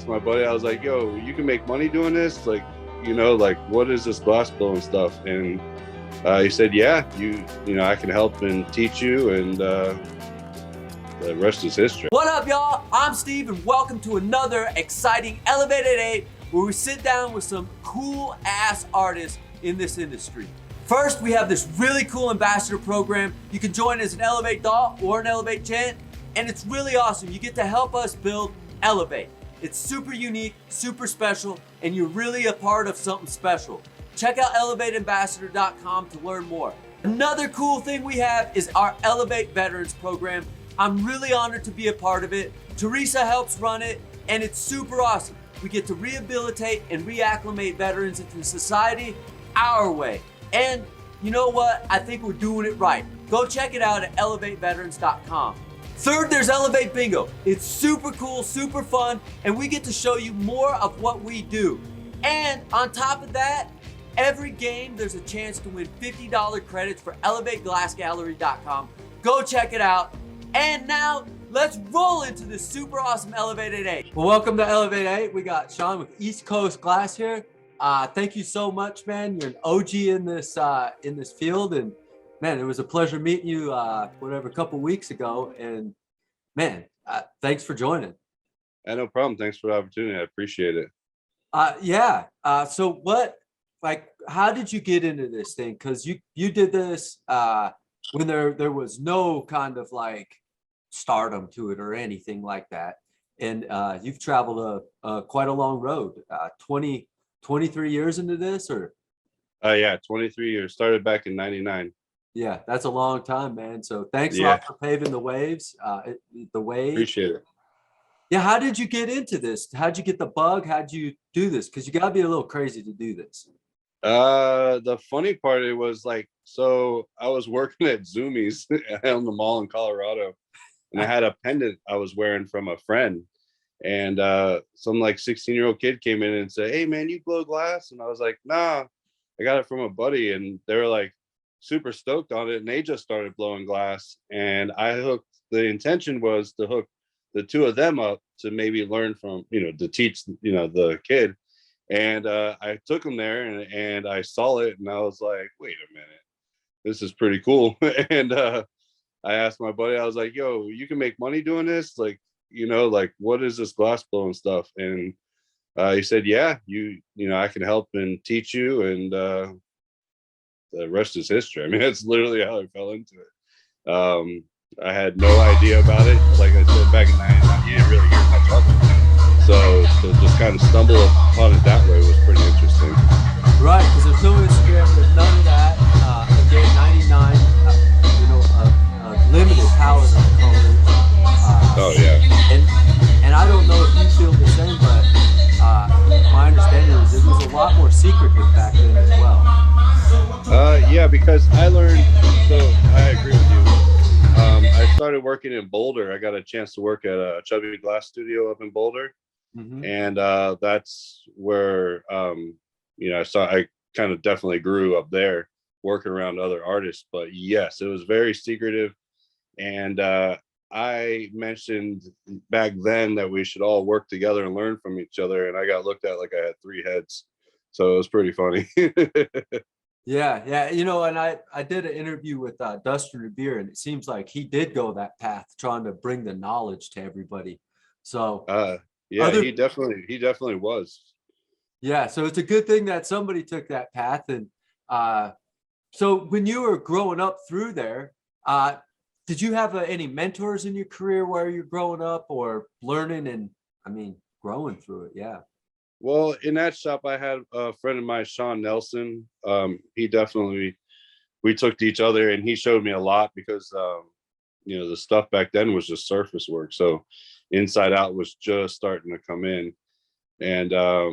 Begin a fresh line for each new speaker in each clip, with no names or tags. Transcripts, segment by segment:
my buddy, I was like, yo, you can make money doing this? Like, like what is this glass blowing stuff? And he said, yeah, I can help and teach you, and the rest is history.
What up, y'all? I'm Steve, and welcome to another exciting Elev8, where we sit down with some cool ass artists in this industry. First, we have this really cool ambassador program. You can join as an Elev8 doll or an Elev8 chant, and it's really awesome. You get to help us build Elev8. It's super unique, super special, and you're really a part of something special. Check out Elev8ambassador.com to learn more. Another cool thing we have is our Elev8 Veterans program. I'm really honored to be a part of it. Teresa helps run it, and it's super awesome. We get to rehabilitate and reacclimate veterans into society our way. And you know what? I think we're doing it right. Go check it out at Elev8veterans.com. Third, there's Elev8 Bingo. It's super cool, super fun, and we get to show you more of what we do. And on top of that, every game there's a chance to win $50 credits for Elev8glassgallery.com. Go check it out. And now, let's roll into this super awesome Elev8. Well, welcome to Elev8. We got Sean with East Koast Glass here. Thank you so much, man. You're an OG in this field, and man, it was a pleasure meeting you, a couple weeks ago. And man, thanks for joining.
No problem. Thanks for the opportunity. I appreciate it.
So how did you get into this thing? Because you did this when there was no kind of like stardom to it or anything like that. And you've traveled quite a long road, 23 years into this, or?
Yeah, 23 years. Started back in 99.
Yeah, that's a long time, man. So thanks a lot for paving the waves. The way.
Appreciate it.
Yeah, how did you get into this? How'd you get the bug? How'd you do this? Because you gotta be a little crazy to do this.
The funny part, it was like, so I was working at Zoomies on the mall in Colorado, and I had a pendant I was wearing from a friend, and some like 16-year-old kid came in and said, hey man, you blow glass? And I was like, nah, I got it from a buddy. And they were like super stoked on it, and they just started blowing glass. And the intention was to hook the two of them up to maybe learn from, to teach, the kid. And I took him there, and I saw it, and I was like, wait a minute, this is pretty cool. And I asked my buddy, I was like, yo, you can make money doing this? Like, like what is this glass blowing stuff? And he said, yeah, I can help and teach you, and the rest is history. I mean, that's literally how I fell into it. I had no idea about it. Like I said, back in 99, you didn't really hear much of it. So to just kind of stumble upon it that way was pretty interesting.
Right, because there's no Instagram, there's none of that. Again, 99, limited palette of colors.
Oh yeah.
And I don't know if you feel the same, but my understanding is it was a lot more secretive back then as well.
Yeah, because I learned, so I agree with you. I started working in Boulder. I got a chance to work at a Chubby Glass studio up in Boulder. Mm-hmm. And that's where, I kind of definitely grew up there, working around other artists. But yes, it was very secretive. And I mentioned back then that we should all work together and learn from each other. And I got looked at like I had three heads. So it was pretty funny.
Yeah. And I did an interview with Dustin Revere, and it seems like he did go that path, trying to bring the knowledge to everybody. So
yeah, he definitely was.
Yeah, so it's a good thing that somebody took that path. And so when you were growing up through there, did you have any mentors in your career where you're growing up or learning and, growing through it? Yeah.
Well, in that shop, I had a friend of mine, Sean Nelson. We took to each other, and he showed me a lot because, the stuff back then was just surface work. So Inside Out was just starting to come in. And I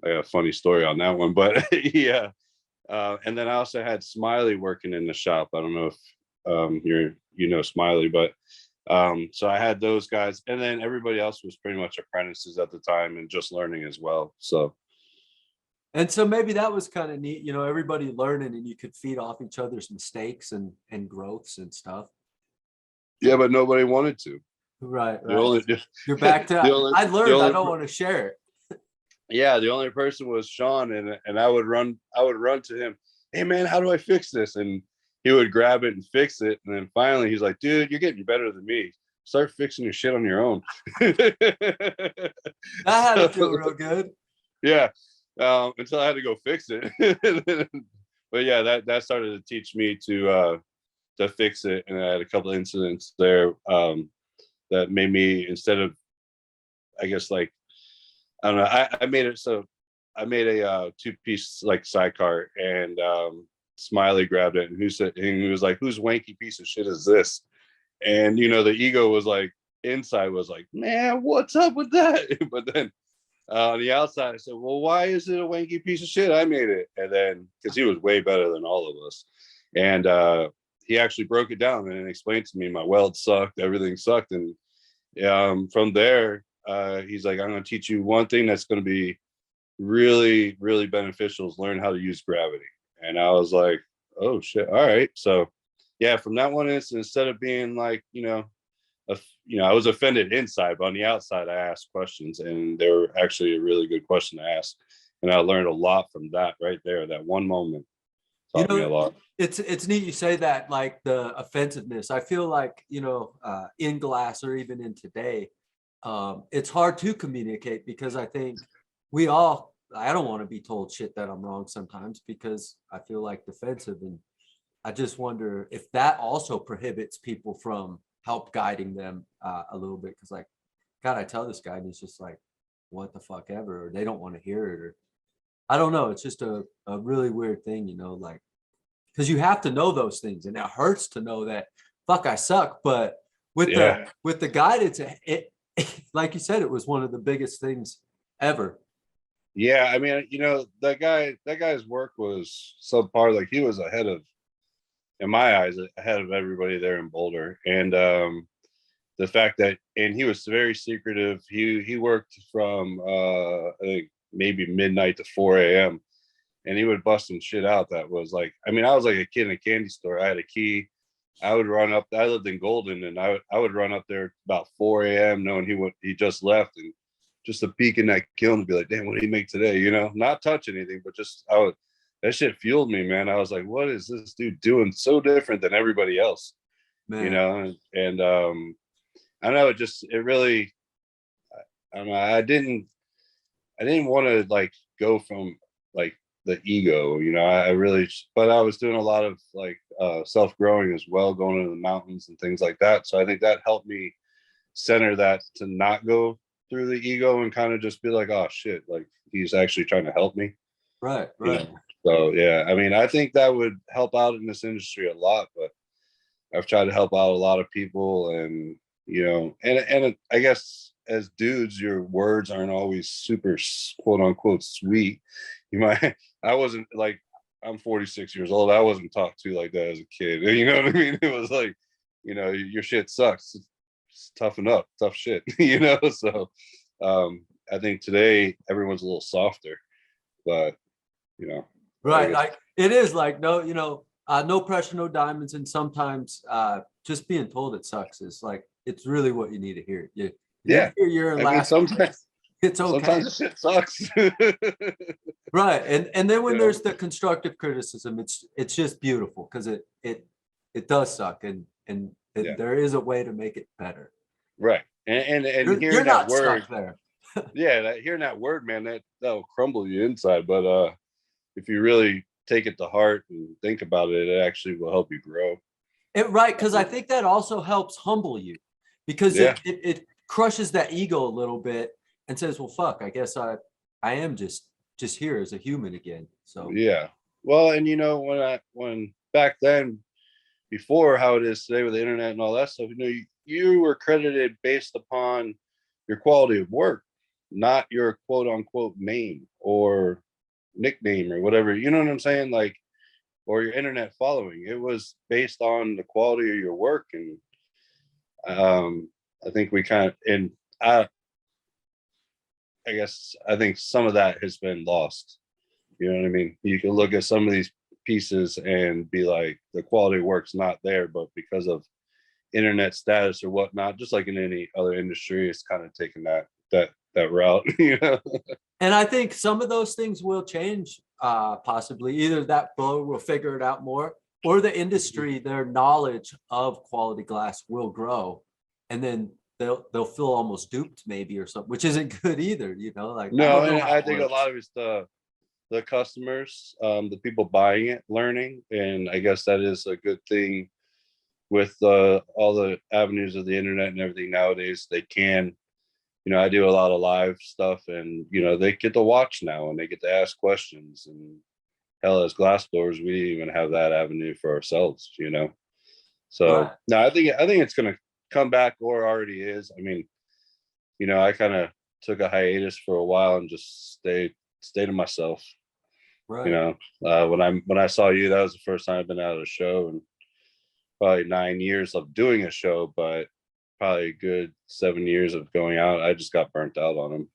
got a funny story on that one, but yeah. And then I also had Smiley working in the shop. I don't know if Smiley, but so I had those guys, and then everybody else was pretty much apprentices at the time and just learning as well. So
maybe that was kind of neat, everybody learning, and you could feed off each other's mistakes and growths and stuff.
Yeah, but nobody wanted to.
Right,
The
right.
only,
You're back
the
to,
only,
I
the
learned I
only,
don't want to share it.
yeah, the only person was Sean, and I would run to him. Hey man, how do I fix this? And he would grab it and fix it. And then finally, he's like, dude, you're getting better than me. Start fixing your shit on your own.
That had to feel
So,
real good.
yeah, until I had to go fix it. But yeah, that started to teach me to fix it. And I had a couple of incidents there that made me, instead of, I guess, like, I don't know, I made it so I made a two-piece like sidecar, and Smiley grabbed it, and he was like, whose wanky piece of shit is this? And the ego was like, inside was like, man, what's up with that? But then on the outside, I said, well, why is it a wanky piece of shit? I made it. And then, because he was way better than all of us, and he actually broke it down and explained to me my weld sucked, everything sucked. And from there, he's like, I'm going to teach you one thing that's going to be really, really beneficial, is learn how to use gravity. And I was like, oh shit, all right. So yeah, from that one instance, instead of being like, I was offended inside, but on the outside, I asked questions, and they were actually a really good question to ask. And I learned a lot from that right there. That one moment
You
taught me a
know,
lot.
it's neat you say that, like the offensiveness. I feel like, in glass or even in today, it's hard to communicate because I think I don't want to be told shit that I'm wrong sometimes because I feel like defensive. And I just wonder if that also prohibits people from help guiding them a little bit. Cause like, God, I tell this guy and he's just like, what the fuck ever, or they don't want to hear it, or I don't know. It's just a really weird thing, like, because you have to know those things, and it hurts to know that fuck I suck. But
Yeah.
with the guidance, it like you said, it was one of the biggest things ever.
Yeah. I mean, that guy's work was subpar. Like, he was ahead of, in my eyes, ahead of everybody there in Boulder. And the fact that, and he was very secretive. He worked from I think maybe midnight to 4 a.m. and he would bust some shit out that was like, I mean, I was like a kid in a candy store. I had a key. I would run up. I lived in Golden, and I would run up there about 4 a.m. knowing he just left, and just a peek in that kiln to be like, damn, what did he make today? Not touch anything, but just that shit fueled me, man. I was like, what is this dude doing so different than everybody else?
Man,
And I don't know, it really, I don't know, I didn't want to like go from like the ego, I really, but I was doing a lot of like self-growing as well, going into the mountains and things like that. So I think that helped me center that, to not go through the ego and kind of just be like, oh shit, like he's actually trying to help me.
right,
you
right.
know so yeah, I mean, I think that would help out in this industry a lot. But I've tried to help out a lot of people, and and I guess as dudes, your words aren't always super quote unquote sweet. You might, I wasn't like, I'm 46 years old. I wasn't talked to like that as a kid. You know what I mean? It was like, your shit sucks. Toughen up, tough shit. So I think today everyone's a little softer, but I
Right.
guess,
Like it is like no pressure, no diamonds. And sometimes just being told it sucks is like it's really what you need to hear. You
yeah.
hear your
I mean,
last it's okay.
sometimes the shit sucks.
Right. And then when
Yeah,
there's the constructive criticism, it's just beautiful because it does suck, and
yeah,
there is a way to make it better.
right. And
You're
hearing that
not
word,
stuck there.
yeah, hearing that word, man, that'll crumble you inside. But if you really take it to heart and think about it, it actually will help you grow.
Right, because I think that also helps humble you because
Yeah,
it crushes that ego a little bit and says, well, fuck, I guess I am just here as a human again. So
yeah. Well, and when back then, before how it is today with the internet and all that stuff, you were credited based upon your quality of work, not your quote unquote name or nickname or whatever. You know what I'm saying? Like, or your internet following. It was based on the quality of your work. And I think we kind of, and I guess I think some of that has been lost. You know what I mean? You can look at some of these pieces and be like, the quality of work's not there, but because of internet status or whatnot, just like in any other industry. It's kind of taking that route.
And I think some of those things will change, possibly. Either that blower will figure it out more, or the industry, their knowledge of quality glass will grow, and then they'll feel almost duped, maybe, or something, which isn't good either. Like I
No,
don't know
and
how
I
it
think a
works.
lot of it's the customers, the people buying it, learning, and I guess that is a good thing with all the avenues of the internet and everything nowadays. They can, I do a lot of live stuff, and they get to watch now and they get to ask questions. And hell, as glass blowers, we didn't even have that avenue for ourselves. So
Right.
no, I think it's gonna come back, or already is. I mean, I kind of took a hiatus for a while and just stay to myself. You
Right.
know, when I saw you, that was the first time I've been out of a show in probably 9 years of doing a show, but probably a good 7 years of going out. I just got burnt out on them.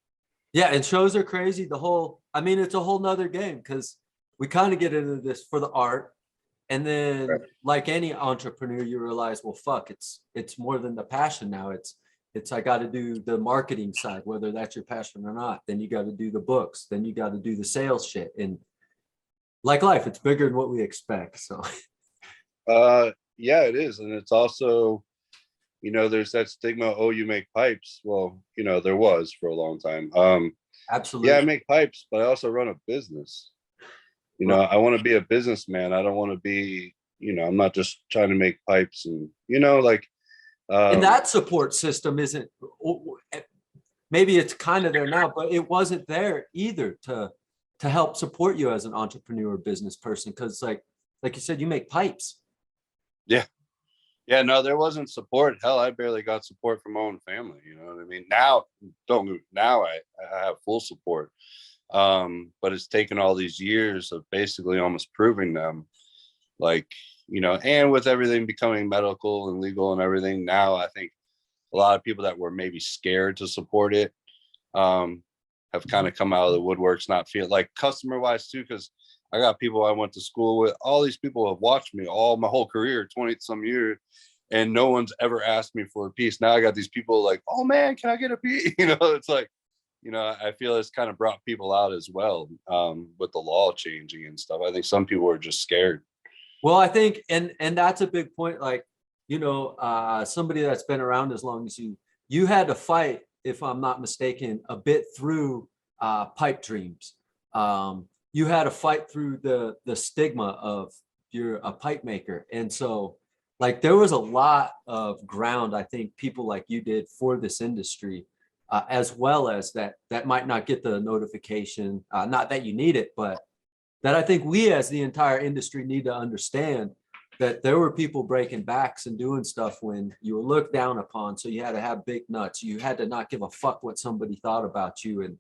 Yeah, and shows are crazy. I mean, it's a whole nother game because we kind of get into this for the art. And then, like any entrepreneur, you realize, well, fuck, it's more than the passion now. It's I got to do the marketing side, whether that's your passion or not. Then you got to do the books. Then you got to do the sales shit. And like life, it's bigger than what we expect. So
Yeah, it is, and it's also, there's that stigma. Oh, you make pipes. Well, there was for a long time. Yeah, I
absolutely.
make pipes, but I also run a business.
Right.
I want to be a businessman. I don't want to be, I'm not just trying to make pipes and, like,
And
um,
that support system isn't, maybe it's kind of there now, but it wasn't there either to help support you as an entrepreneur or business person. Cause like you said, you make pipes.
yeah, yeah, no, there wasn't support. Hell, I barely got support from my own family. You know what I mean? Now, now I have full support. But it's taken all these years of basically almost proving them, like, and with everything becoming medical and legal and everything, now I think a lot of people that were maybe scared to support it, have kind of come out of the woodworks, not feel like customer wise too, because I got people I went to school with. All these people have watched me all my whole career, 20 some years, and no one's ever asked me for a piece. Now I got these people like, oh man, can I get a piece? It's like, I feel it's kind of brought people out as well, with the law changing and stuff. I think some people are just scared.
Well, I think, and that's a big point. Like, somebody that's been around as long as you had to fight, if I'm not mistaken, a bit through pipe dreams. You had to fight through the stigma of you're a pipe maker, and so like there was a lot of ground I think people like you did for this industry, as well as that might not get the notification. Not that you need it, but that I think we as the entire industry need to understand that there were people breaking backs and doing stuff when you were looked down upon. So you had to have big nuts. You had to not give a fuck what somebody thought about you and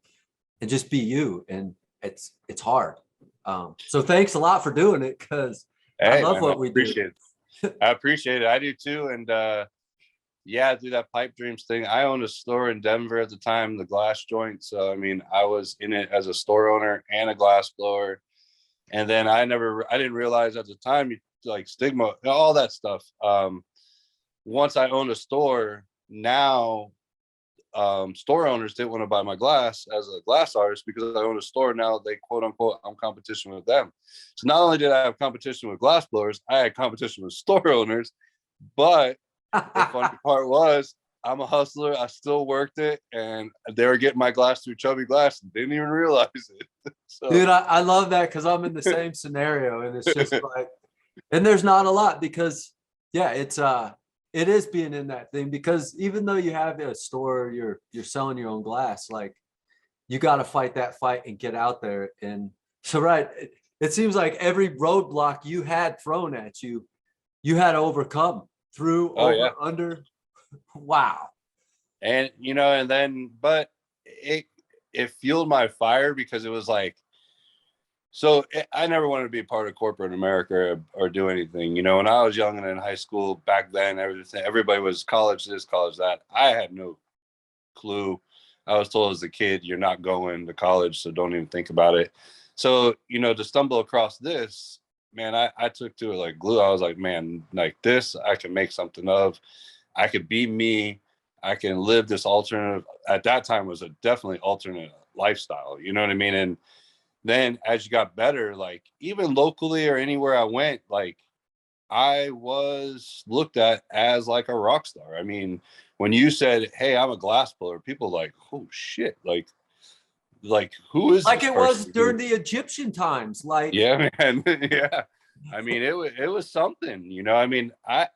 just be you. And it's hard. So thanks a lot for doing it because I
Hey
love
man, I
what we do.
appreciate it. I appreciate it. I do too. And yeah, do that pipe dreams thing. I owned a store in Denver at the time, the glass joint. So I mean, I was in it as a store owner and a glass blower. And then I didn't realize at the time, like stigma, all that stuff. Once I owned a store, now store owners didn't want to buy my glass as a glass artist because I own a store. Now they quote unquote, I'm competition with them. So not only did I have competition with glass blowers, I had competition with store owners. But the funny part was, I'm a hustler. I still worked it, and they were getting my glass through Chubby Glass and didn't even realize it. So
Dude, I love that because I'm in the same scenario. And it's just like, and there's not a lot because yeah, it is being in that thing because even though you have a store, you're selling your own glass, like you got to fight that fight and get out there. And so, right, it seems like every roadblock you had thrown at you, you had to overcome through,
oh yeah.
over, under. Wow.
And and then, but it fueled my fire because it was like, so I never wanted to be a part of corporate America or do anything. When I was young and in high school back then, everybody was college this, college that. I had no clue. I was told as a kid, you're not going to college, so don't even think about it. So, to stumble across this, man, I took to it like glue. I was like, man, like this, I can make something of. I could be me. I can live this alternative. At that time, was a definitely alternate lifestyle. You know what I mean? And then as you got better, like even locally or anywhere I went, like I was looked at as like a rock star. I mean, when you said, "Hey, I'm a glass blower," people like, "Oh shit!" Like who is
Like
this
it was
person?
during the Egyptian times. Like,
Yeah, man. Yeah. I mean, it was something, you know. I mean, I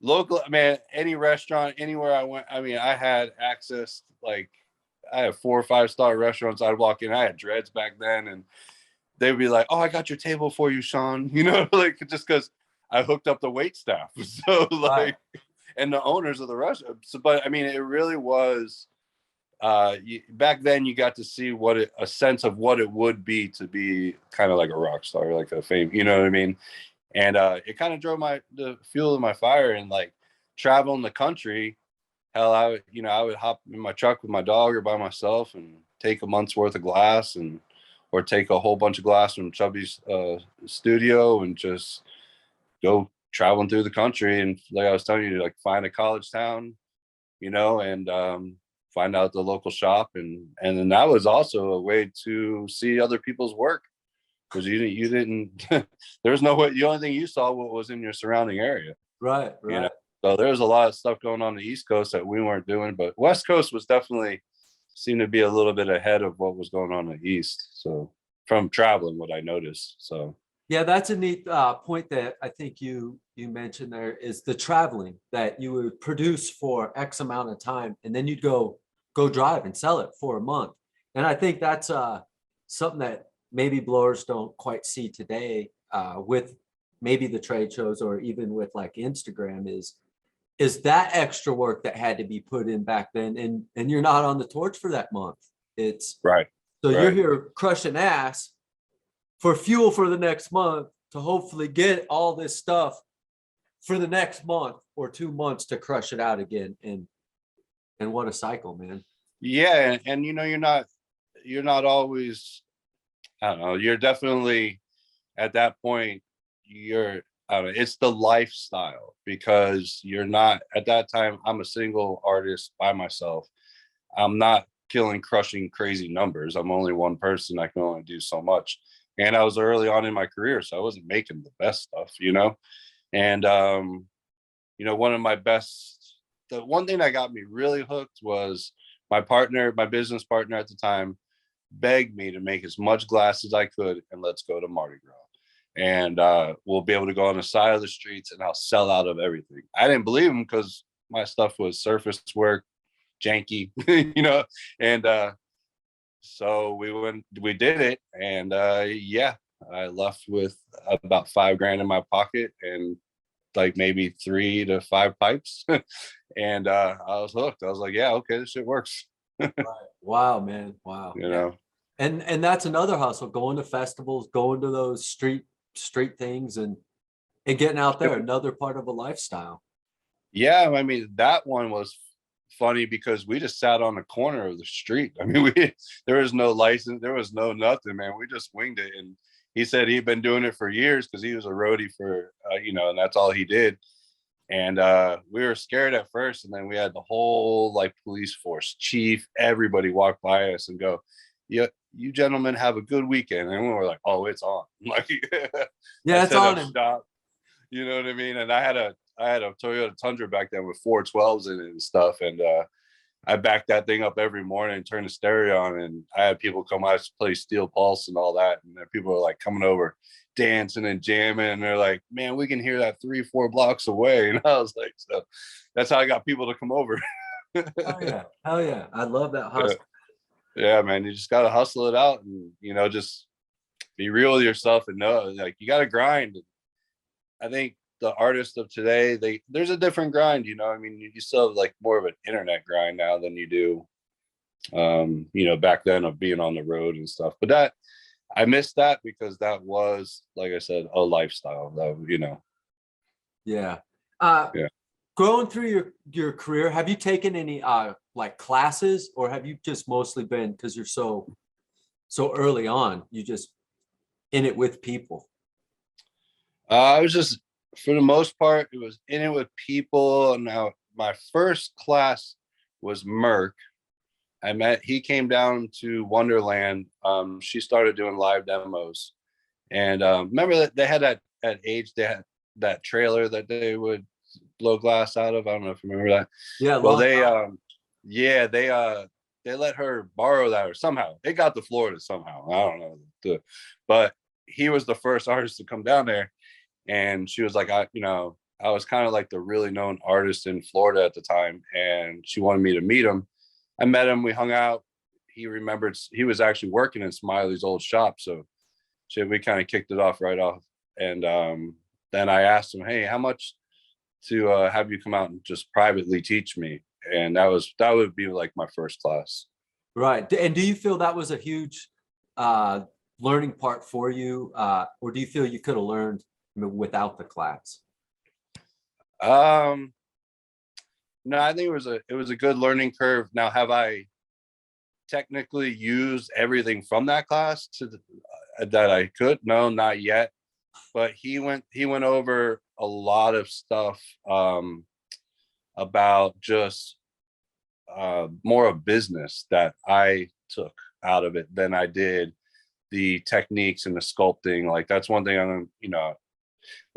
local man, any restaurant, anywhere I went, I mean, I had access, like I have 4 or 5 star restaurants I'd walk in. I had dreads back then, and they would be like, "Oh, I got your table for you, Sean." You know, like just because I hooked up the wait staff. So
right.
like, and the owners of the restaurant. So, but I mean, it really was back then you got to see a sense of what it would be to be kind of like a rock star, like a fame, you know what I mean? And it kind of drove the fuel of my fire, and like traveling the country. Hell, I would hop in my truck with my dog or by myself and take a month's worth of glass, or take a whole bunch of glass from Chubby's studio and just go traveling through the country. And like I was telling you, like find a college town, and find out the local shop, and then that was also a way to see other people's work, because you didn't there was no way. The only thing you saw what was in your surrounding area,
Right.
you know.
Right.
So there was a lot of stuff going on the East Coast that we weren't doing, but West Coast was definitely seemed to be a little bit ahead of what was going on in the East. So from traveling, what I noticed. So
Yeah, that's a neat point that I think you mentioned there is the traveling that you would produce for X amount of time, and then you'd go drive and sell it for a month. And I think that's something that maybe blowers don't quite see today with maybe the trade shows or even with like Instagram is that extra work that had to be put in back then, and you're not on the torch for that month. It's
right,
so you're
right.
here crushing ass for fuel for the next month to hopefully get all this stuff for the next month or 2 months to crush it out again. And what a cycle, man.
Yeah, and you're not always. I don't know. You're definitely at that point. I don't know. It's the lifestyle, because you're not at that time. I'm a single artist by myself. I'm not crushing crazy numbers. I'm only one person. I can only do so much. And I was early on in my career, so I wasn't making the best stuff. And one of my best, the one thing that got me really hooked was my business partner at the time, begged me to make as much glass as I could, and let's go to Mardi Gras. And we'll be able to go on the side of the streets, and I'll sell out of everything. I didn't believe him, because my stuff was surface work, janky, and so we did it. And yeah, I left with about $5,000 in my pocket, and like maybe 3 to 5 pipes. And I was hooked. I was like, yeah, okay, this shit works.
Right. Wow, man. Wow.
you
Yeah.
know
And that's another hustle, going to festivals, going to those street things and getting out there, another part of a lifestyle.
Yeah, I mean, that one was funny because we just sat on the corner of the street. I mean, there was no license, there was no nothing, man. We just winged it. And he said he'd been doing it for years, because he was a roadie for and that's all he did. And we were scared at first, and then we had the whole like police force, chief, everybody walk by us and go, "Yeah, you gentlemen have a good weekend." And we were like, "Oh, it's on!" Like, I
Yeah, it's
set
on
up
him.
shop. You know what I mean? And I had a Toyota Tundra back then with 412s in it and stuff. And I backed that thing up every morning and turned the stereo on. And I had people come out to play Steel Pulse and all that. And people were like coming over, dancing and jamming. And they're like, "Man, we can hear that 3-4 blocks away." And I was like, so that's how I got people to come over.
Hell yeah. Hell yeah. I love that hustle.
Yeah, man. You just got to hustle it out, and, just be real with yourself, and know, like, you got to grind. I think the artists of today, there's a different grind. I mean, you still have like more of an internet grind now than you do, back then, of being on the road and stuff. But that I missed that, because that was, like I said, a lifestyle. That.
Yeah.
Yeah.
Going through your career, have you taken any like classes, or have you just mostly been, because you're so early on, you just in it with people?
I was just, for the most part, it was in it with people. And now my first class was Merck. He came down to Wonderland. She started doing live demos. And remember that they had that at age, they had that trailer that they would blow glass out of. I don't know if you remember that.
Yeah,
Well,
long time.
yeah, they let her borrow that, or somehow it got to Florida somehow. I don't know. But he was the first artist to come down there, and she was like, I was kind of like the really known artist in Florida at the time, and she wanted me to meet him. I met him, we hung out. He remembered he was actually working in Smiley's old shop, so we kind of kicked it off right off. And then I asked him, hey, how much to have you come out and just privately teach me? And that would be like my first class.
Right. And do you feel that was a huge uh, learning part for you, or do you feel you could have learned without the class?
Um, no, I think it was a good learning curve. Now, have I technically used everything from that class that I could? No, not yet. But he went over a lot of stuff about just more of business that I took out of it than I did the techniques and the sculpting. Like that's one thing I'm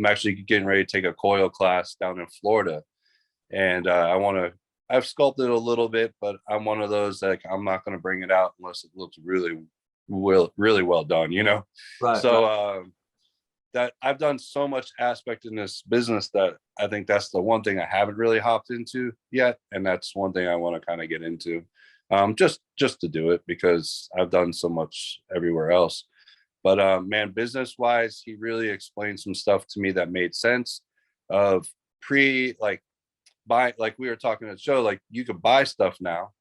actually getting ready to take a coil class down in Florida, and I've sculpted a little bit, but I'm one of those that I'm not going to bring it out unless it looks really well done, you know.
Right, right.
So that I've done so much aspect in this business that I think that's the one thing I haven't really hopped into yet, and that's one thing I want to kind of get into, just to do it because I've done so much everywhere else. But man, business wise, he really explained some stuff to me that made sense. Of like buy, like we were talking at the show, like you could buy stuff now,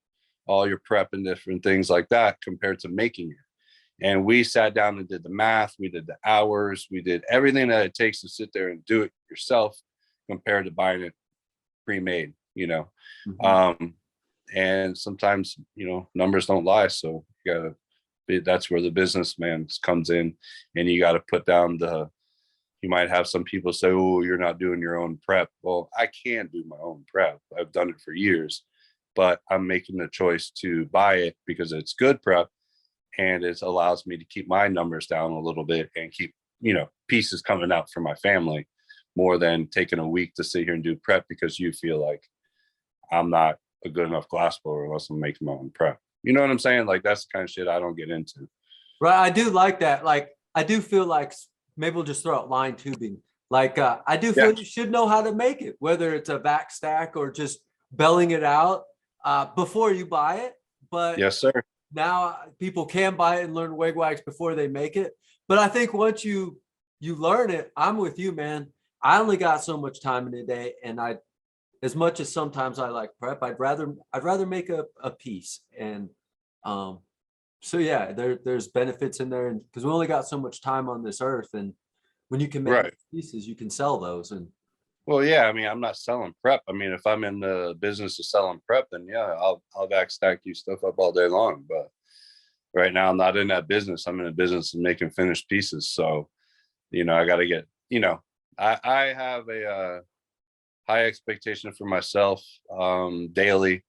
all your prep and different things like that, compared to making it. And we sat down and did the math, we did the hours, we did everything that it takes to sit there and do it yourself compared to buying it pre-made, you know.
Mhm.
um and sometimes, you know, numbers don't lie, so you gotta that's where the businessman comes in, and you got to put down the, you might have some people say, oh, you're not doing your own prep. Well, I can do my own prep, I've done it for years, but I'm making the choice to buy it because it's good prep, and it allows me to keep my numbers down a little bit and keep, you know, pieces coming out for my family, more than taking a week to sit here and do prep because you feel like I'm not a good enough glass blower unless I'm making my own prep. You know what I'm saying? Like that's the kind of shit I don't get into.
Right. I do like that. Like, I do feel like maybe we'll just throw out line tubing. Like, I do
Yeah.
feel you should know how to make it, whether it's a back stack or just belling it out before you buy it. But
Yes, sir.
now people can buy it and learn wigwags before they make it. But I think once you learn it, I'm with you, man. I only got so much time in a day, and as much as sometimes I like prep, I'd rather make a piece. And um, so yeah, there's benefits in there, and because we only got so much time on this earth, and when you can make
Right.
pieces, you can sell those. And
Well, yeah. I mean, I'm not selling prep. I mean, if I'm in the business of selling prep, then yeah, I'll back stack you stuff up all day long. But right now, I'm not in that business. I'm in a business of making finished pieces. So, you know, I got to get. You know, I have a high expectation for myself daily.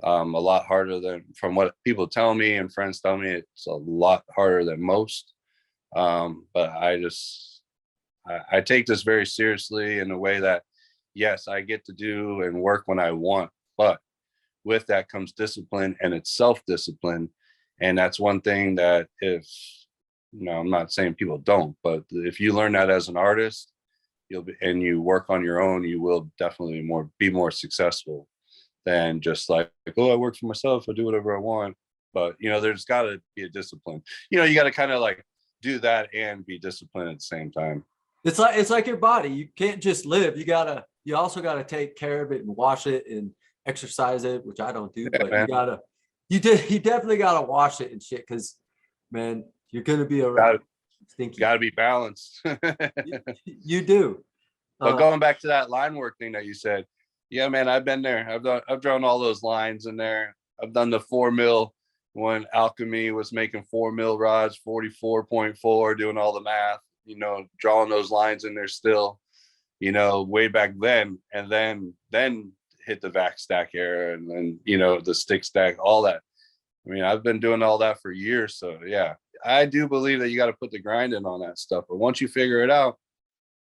A lot harder than, from what people tell me and friends tell me, it's a lot harder than most. But I take this very seriously in a way that, yes, I get to do and work when I want, but with that comes discipline, and it's self-discipline. And that's one thing that, if, you know, I'm not saying people don't, but if you learn that as an artist, you'll be, and you work on your own, you will definitely be more successful than just like, oh, I work for myself, I do whatever I want. But you know, there's got to be a discipline. You know, you got to kind of like do that and be disciplined at the same time.
it's like your body. You can't just live. You also gotta take care of it and wash it and exercise it, which I don't do,
Yeah,
but
man.
you definitely gotta wash it and shit, because man, you're gonna be
Got
around stinky.
got to be balanced.
You do.
But
Uh,
going back to that line work thing that you said, yeah, man, I've been there. I've drawn all those lines in there. I've done the 4 mil when Alchemy was making 4 mil rods, 44.4, doing all the math. drawing those lines in there still, way back then, and then hit the vac stack era, and then, the stick stack, all that. I mean, I've been doing all that for years. So yeah, I do believe that you got to put the grind in on that stuff. But once you figure it out,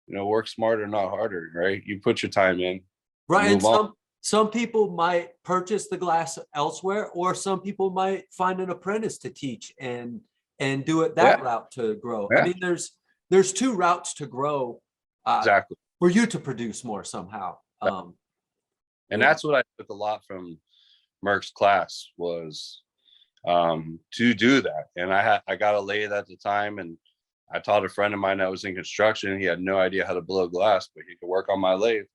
work smarter, not harder, right? You put your time in,
Right. And
move on.
some people might purchase the glass elsewhere, or some people might find an apprentice to teach and do it that route to grow. I mean, there's two routes to grow,
Exactly.
for you to produce more somehow.
And that's what I took a lot from Merck's class was to do that. And I got a lathe at the time, and I taught a friend of mine that was in construction. He had no idea how to blow glass, but he could work on my lathe,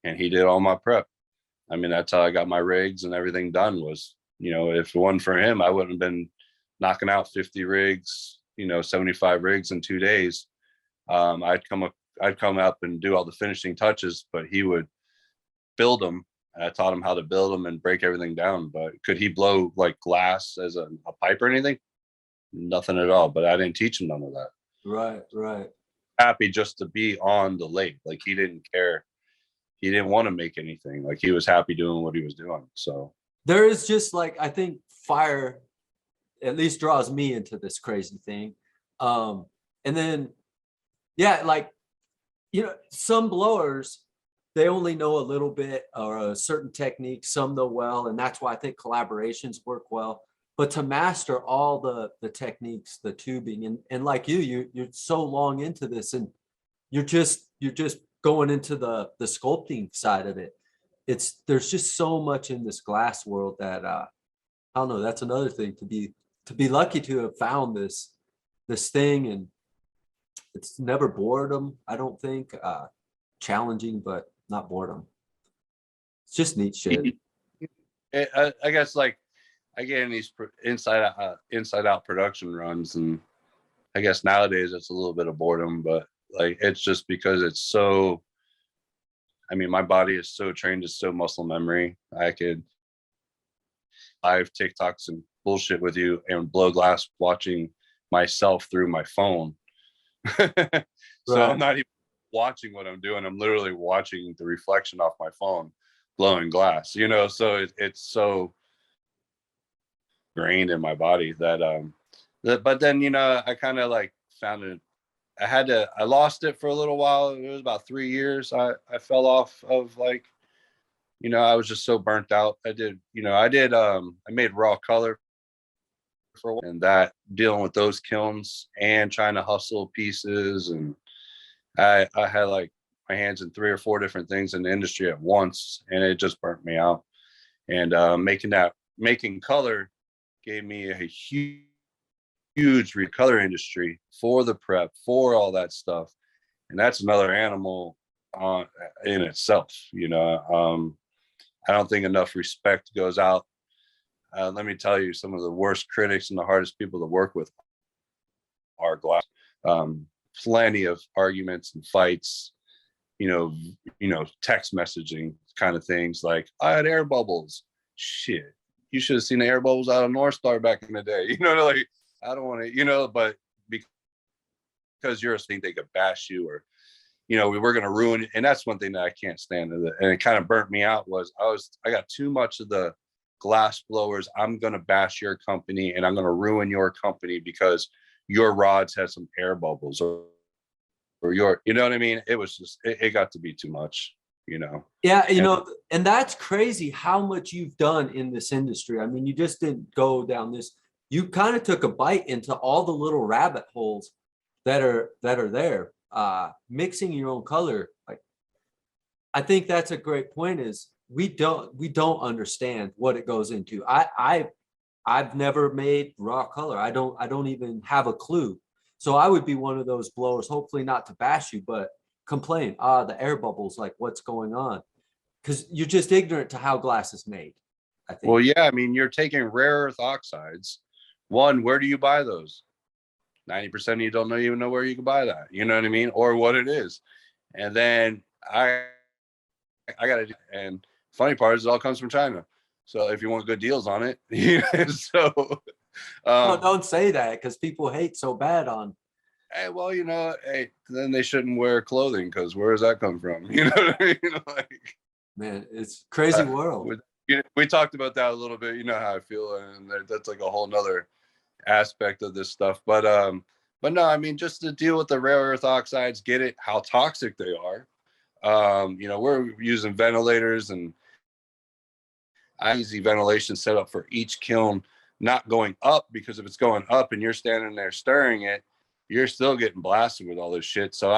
and he did all my prep. I mean, that's how I got my rigs and everything done. Was, if it wasn't for him, I wouldn't have been knocking out 50 rigs, 75 rigs in 2 days. I'd come up and do all the finishing touches, but he would build them. I taught him how to build them and break everything down. But could he blow like glass as a pipe or anything? Nothing at all. But I didn't teach him none of that.
Right.
Happy just to be on the lathe. Like, he didn't care. He didn't want to make anything. Like, he was happy doing what he was doing. So
there is just, like, I think fire at least draws me into this crazy thing. And then, yeah, like, some blowers, they only know a little bit or a certain technique. Some know well, and that's why I think collaborations work well. But to master all the techniques, the tubing, and like you're so long into this, and you're just going into the sculpting side of it. There's just so much in this glass world that I don't know. That's another thing, to be lucky to have found this thing, and it's never boredom. I don't think challenging, but not boredom. It's just neat shit.
I guess, like, I get in these inside out production runs, and I guess nowadays it's a little bit of boredom, but like, it's just because it's so, I mean, my body is so trained, it's so muscle memory. I could live TikToks and bullshit with you and blow glass watching myself through my phone. So I'm not even watching what I'm doing. I'm literally watching the reflection off my phone blowing glass, so it's so grained in my body that but then, I kind of like found it. I lost it for a little while. It was about 3 years. I fell off of, like, I was just so burnt out. I made raw color for a while, and that, dealing with those kilns and trying to hustle pieces, and I had like my hands in 3 or 4 different things in the industry at once, and it just burnt me out. And making color gave me a huge recolor industry for the prep, for all that stuff. And that's another animal in itself. I don't think enough respect goes out. Let me tell you, some of the worst critics and the hardest people to work with are glass. Plenty of arguments and fights, text messaging kind of things, like, I had air bubbles. Shit, you should have seen the air bubbles out of North Star back in the day. Like, I don't want to, but because you're a thing, they could bash you, or, we were going to ruin it. And that's one thing that I can't stand. And it kind of burnt me out was I got too much of the glass blowers. I'm going to bash your company, and I'm going to ruin your company because your rods had some air bubbles, or your, you know what I mean? It was just, it got to be too much,
Yeah. And that's crazy how much you've done in this industry. I mean, you just didn't go down this, you kind of took a bite into all the little rabbit holes that are there, mixing your own color. Like, I think that's a great point, is we don't understand what it goes into. I've never made raw color. I don't even have a clue. So I would be one of those blowers, hopefully not to bash you, but complain, the air bubbles, like, what's going on? Because you're just ignorant to how glass is made, I think.
Well, yeah, I mean, you're taking rare earth oxides. One, where do you buy those? 90% of you don't even know where you can buy that. You know what I mean? Or what it is. And then I got to, and funny part is it all comes from China. So if you want good deals on it, so
no, don't say that, because people hate so bad on.
hey, well, hey, then they shouldn't wear clothing because where does that come from? You know what I mean? Like,
Man, it's crazy world.
we talked about that a little bit. You know how I feel, and that's like a whole nother aspect of this stuff. But no, I mean, just to deal with the rare earth oxides, get it how toxic they are. We're using ventilators and easy ventilation set up for each kiln, not going up, because if it's going up and you're standing there stirring it, you're still getting blasted with all this shit. So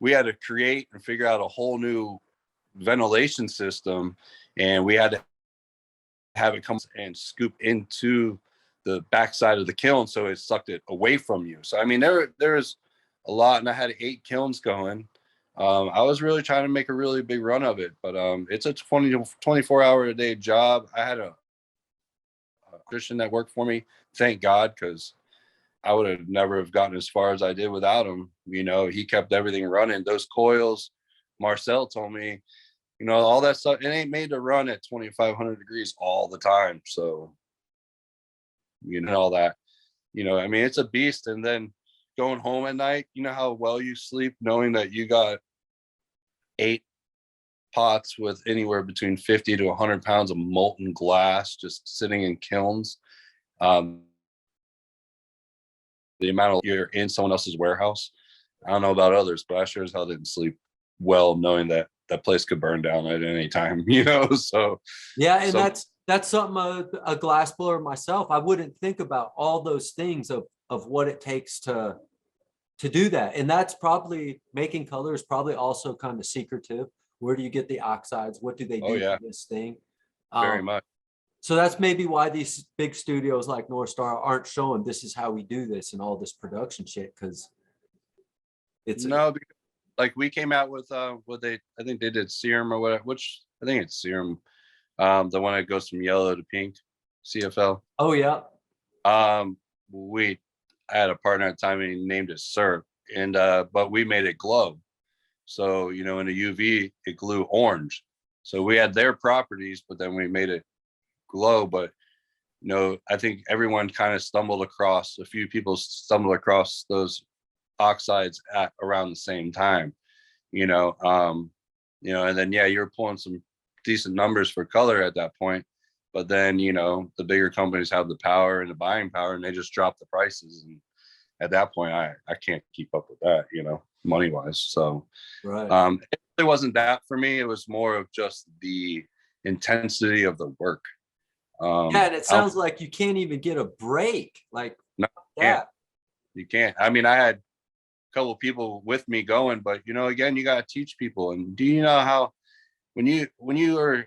we had to create and figure out a whole new ventilation system, and we had to have it come and scoop into the backside of the kiln so it sucked it away from you. So I mean, there's a lot, and I had 8 kilns going. I was really trying to make a really big run of it, but it's a 24-hour a day job. I had a Christian that worked for me, thank God, because I would have never have gotten as far as I did without him. He kept everything running. Those coils, Marcel told me, all that stuff, it ain't made to run at 2,500 degrees all the time. So, all that, I mean, it's a beast. And then going home at night, how well you sleep knowing that you got 8 pots with anywhere between 50 to 100 pounds of molten glass just sitting in kilns. The amount of you're in someone else's warehouse. I don't know about others, but I sure as hell didn't sleep well knowing that that place could burn down at any time, So
yeah, and that's something a glass blower myself, I wouldn't think about all those things of what it takes to do that. And that's probably making color is probably also kind of secretive. Where do you get the oxides? What do they do to this thing?
Very much.
So that's maybe why these big studios like North Star aren't showing this is how we do this and all this production shit, because it's
like we came out with I think they did serum or whatever, which I think it's serum, the one that goes from yellow to pink, CFL.
Oh yeah.
I had a partner at the time and he named it syrup, and but we made it glow. So in a UV it glue orange. So we had their properties, but then we made it glow. But I think everyone kind of a few people stumbled across those oxides at around the same time, and then you're pulling some decent numbers for color at that point. But then the bigger companies have the power and the buying power, and they just drop the prices, and at that point I can't keep up with that, money wise. So
right.
it really wasn't that for me. It was more of just the intensity of the work.
Yeah, and it sounds like you can't even get a break. Like,
no, you can't. I mean, I had a couple of people with me going, but again, you got to teach people. And do you know how when you are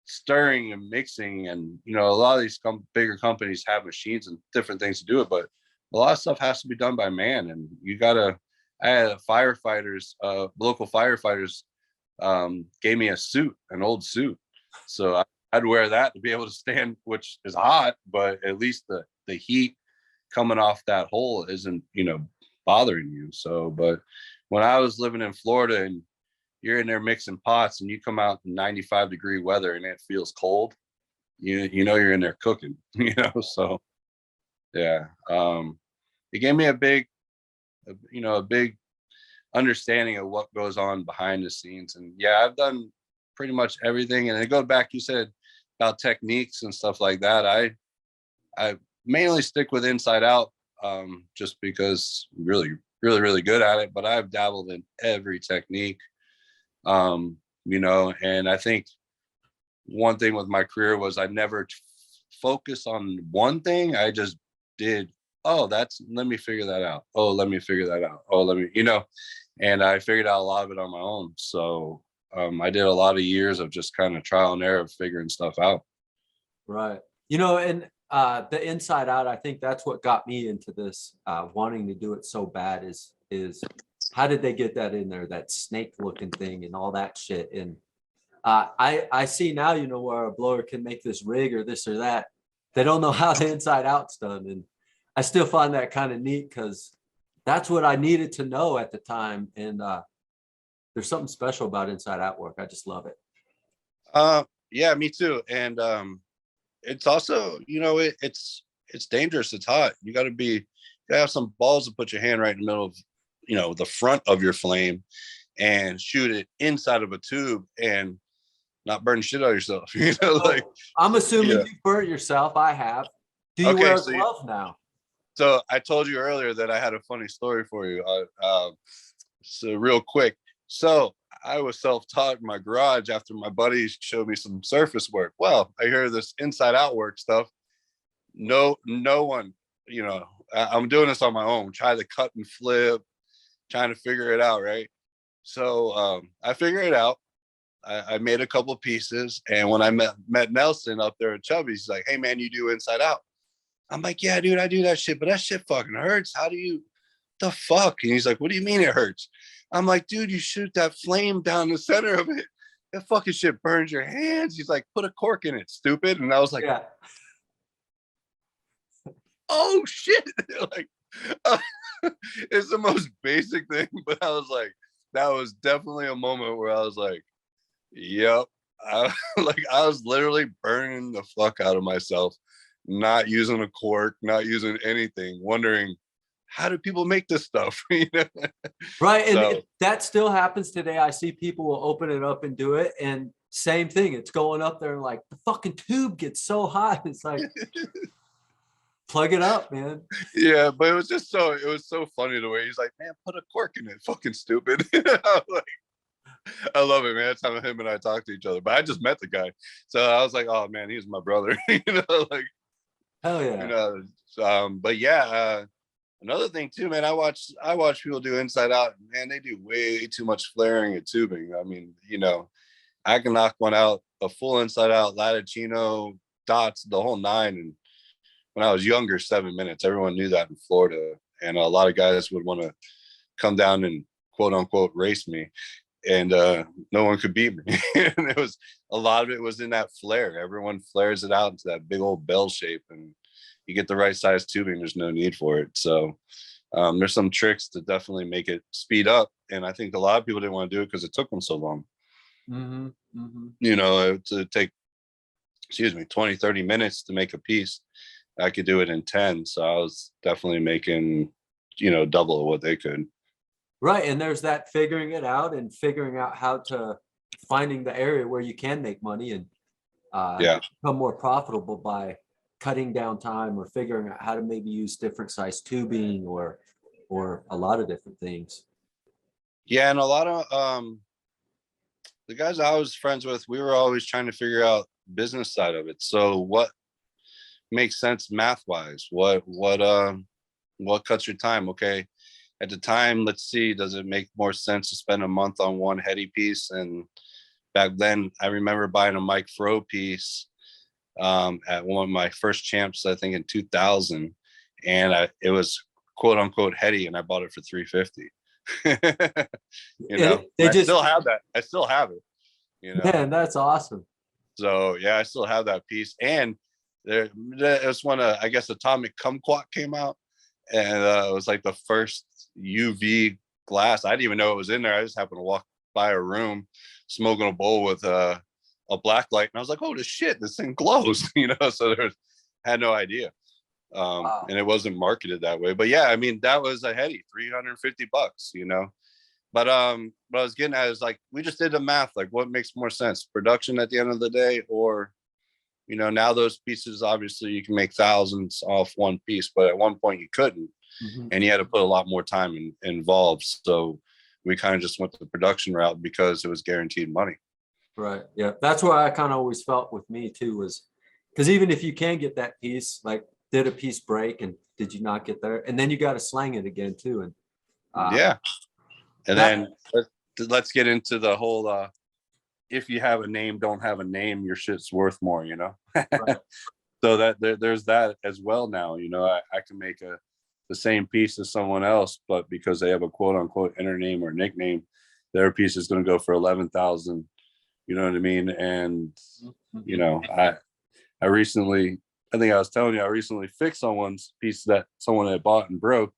stirring and mixing, and a lot of these bigger companies have machines and different things to do it, but a lot of stuff has to be done by man. And I had firefighters, local firefighters, gave me a suit, an old suit, so I'd wear that to be able to stand, which is hot, but at least the heat coming off that hole isn't bothering you. So, but when I was living in Florida and you're in there mixing pots and you come out in 95-degree weather and it feels cold, you're in there cooking, so yeah. It gave me a big understanding of what goes on behind the scenes. And yeah, I've done pretty much everything. And I go back, you said about techniques and stuff like that. I mainly stick with inside out, just because really, really, really good at it, but I've dabbled in every technique. And I think one thing with my career was I never focused on one thing. I just did, let me figure that out. Oh, let me figure that out. Oh, and I figured out a lot of it on my own. So I did a lot of years of just kind of trial and error of figuring stuff out.
Right. And the inside out, I think that's what got me into this, wanting to do it so bad is how did they get that in there, that snake looking thing and all that shit. And I see now, where a blower can make this rig or this or that. They don't know how the inside out's done. And I still find that kind of neat, because that's what I needed to know at the time. And there's something special about inside out work. I just love it.
Yeah, me too. And it's also, it's dangerous. It's hot. You got to be gotta have some balls to put your hand right in the middle of, the front of your flame and shoot it inside of a tube and not burn shit out of yourself. Like,
I'm assuming
yeah.
you burnt yourself. I have. Do you
Okay,
wear a glove now?
So I told you earlier that I had a funny story for you. So real quick. So I was self-taught in my garage after my buddies showed me some surface work. Well, I hear this inside out work stuff. No one, I'm doing this on my own, try to cut and flip, trying to figure it out, right? So I figure it out. I made a couple of pieces, and when I met Nelson up there at Chubby's, he's like, "Hey man, you do inside out?" I'm like, "Yeah, dude, I do that shit, but that shit fucking hurts. How do you, the fuck?" And he's like, "What do you mean it hurts?" I'm like, "Dude, you shoot that flame down the center of it. That fucking shit burns your hands." He's like, "Put a cork in it, stupid." And I was like,
Yeah.
"Oh shit!" Like, it's the most basic thing, but I was like, that was definitely a moment where I was like, "Yep." I was literally burning the fuck out of myself, not using a cork, not using anything, wondering how do people make this stuff.
Right. And
So,
that still happens today. I see people will open it up and do it. And same thing. It's going up there and like the fucking tube gets so hot. It's like, plug it up, man.
yeah, but it was so funny the way he's like, "Man, put a cork in it, fucking stupid." Like, I love it, man. That's how him and I talk to each other. But I just met the guy, so I was like, "Oh man, he's my brother." Like,
Hell yeah.
But yeah, another thing too, man. I watch people do inside out. Man, they do way too much flaring and tubing. I mean, I can knock one out, a full inside out latticino dots, the whole nine. And when I was younger, 7 minutes. Everyone knew that in Florida, and a lot of guys would want to come down and quote unquote race me, and no one could beat me. And a lot of it was in that flare. Everyone flares it out into that big old bell shape, and you get the right size tubing, there's no need for it. So there's some tricks to definitely make it speed up, and I think a lot of people didn't want to do it because it took them so long.
Mm-hmm. Mm-hmm.
To take 20-30 minutes to make a piece. I could do it in 10, so I was definitely making double of what they could.
Right. And there's that figuring it out and figuring out how to finding the area where you can make money and become more profitable by cutting down time or figuring out how to maybe use different size tubing or a lot of different things.
Yeah, and a lot of the guys I was friends with, we were always trying to figure out business side of it. So what makes sense math wise? What cuts your time? Okay, at the time, let's see, does it make more sense to spend a month on one heady piece? And back then, I remember buying a Mike Fro piece at one of my first champs, I think in 2000, and it was quote unquote heady, and I bought it for $350. I still have that. I still have it.
Man, that's awesome.
So yeah, I still have that piece, and there was when I guess Atomic Kumquat came out, and it was like the first UV glass. I didn't even know it was in there. I just happened to walk by a room, smoking a bowl with a black light, and I was like, "Oh, this shit! This thing glows!" So had no idea,
Wow.
and it wasn't marketed that way. But yeah, I mean, that was a heady $350. But what I was getting at is like we just did the math. Like, what makes more sense, production at the end of the day, or now those pieces, obviously you can make thousands off one piece, but at one point you couldn't. Mm-hmm. And you had to put a lot more time involved. So we kind of just went the production route because it was guaranteed money.
Right. Yeah. That's what I kind of always felt with me too, was because even if you can get that piece, like did a piece break and did you not get there? And then you got to slang it again too. And
yeah. And then let's get into the whole, if you have a name, don't have a name, your shit's worth more, Right. So that there's that as well now. I can make the same piece as someone else, but because they have a quote unquote inner name or nickname, their piece is going to go for 11,000. You know what I mean? And I recently, I think I was telling you, I recently fixed someone's piece that someone had bought and broke,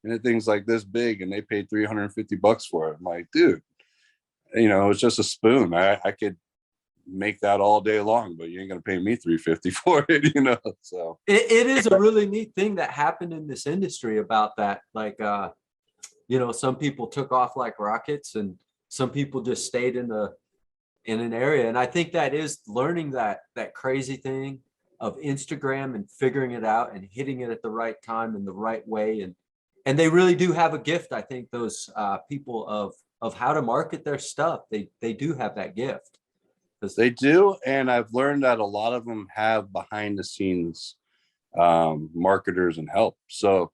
and the thing's like this big, and they paid $350 for it. I'm like, dude, it's just a spoon. I could make that all day long, but you ain't gonna pay me $350 for it, you know. So
it is a really neat thing that happened in this industry about that. Like, you know, some people took off like rockets, and some people just stayed in an area. And I think that is learning that crazy thing of Instagram and figuring it out and hitting it at the right time in the right way. And they really do have a gift. I think those people of how to market their stuff, they do have that gift.
They do, and I've learned that a lot of them have behind the scenes marketers and help. So,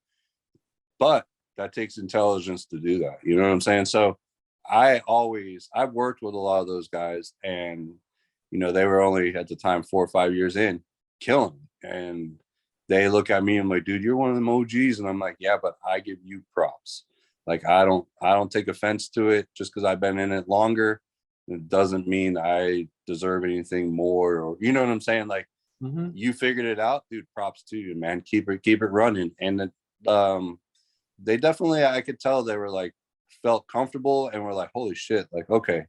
but that takes intelligence to do that. You know what I'm saying? So I've worked with a lot of those guys, and you know, they were only at the time 4 or 5 years in, killing. And they look at me and I'm like, dude, you're one of them OGs. And I'm like, yeah, but I give you props. Like, I don't take offense to it just because I've been in it longer. It doesn't mean I deserve anything more, or you know what I'm saying? Like, you figured it out, dude. Props to you, man. Keep it running. And they definitely, I could tell they were like, felt comfortable and were like, holy shit, like, okay,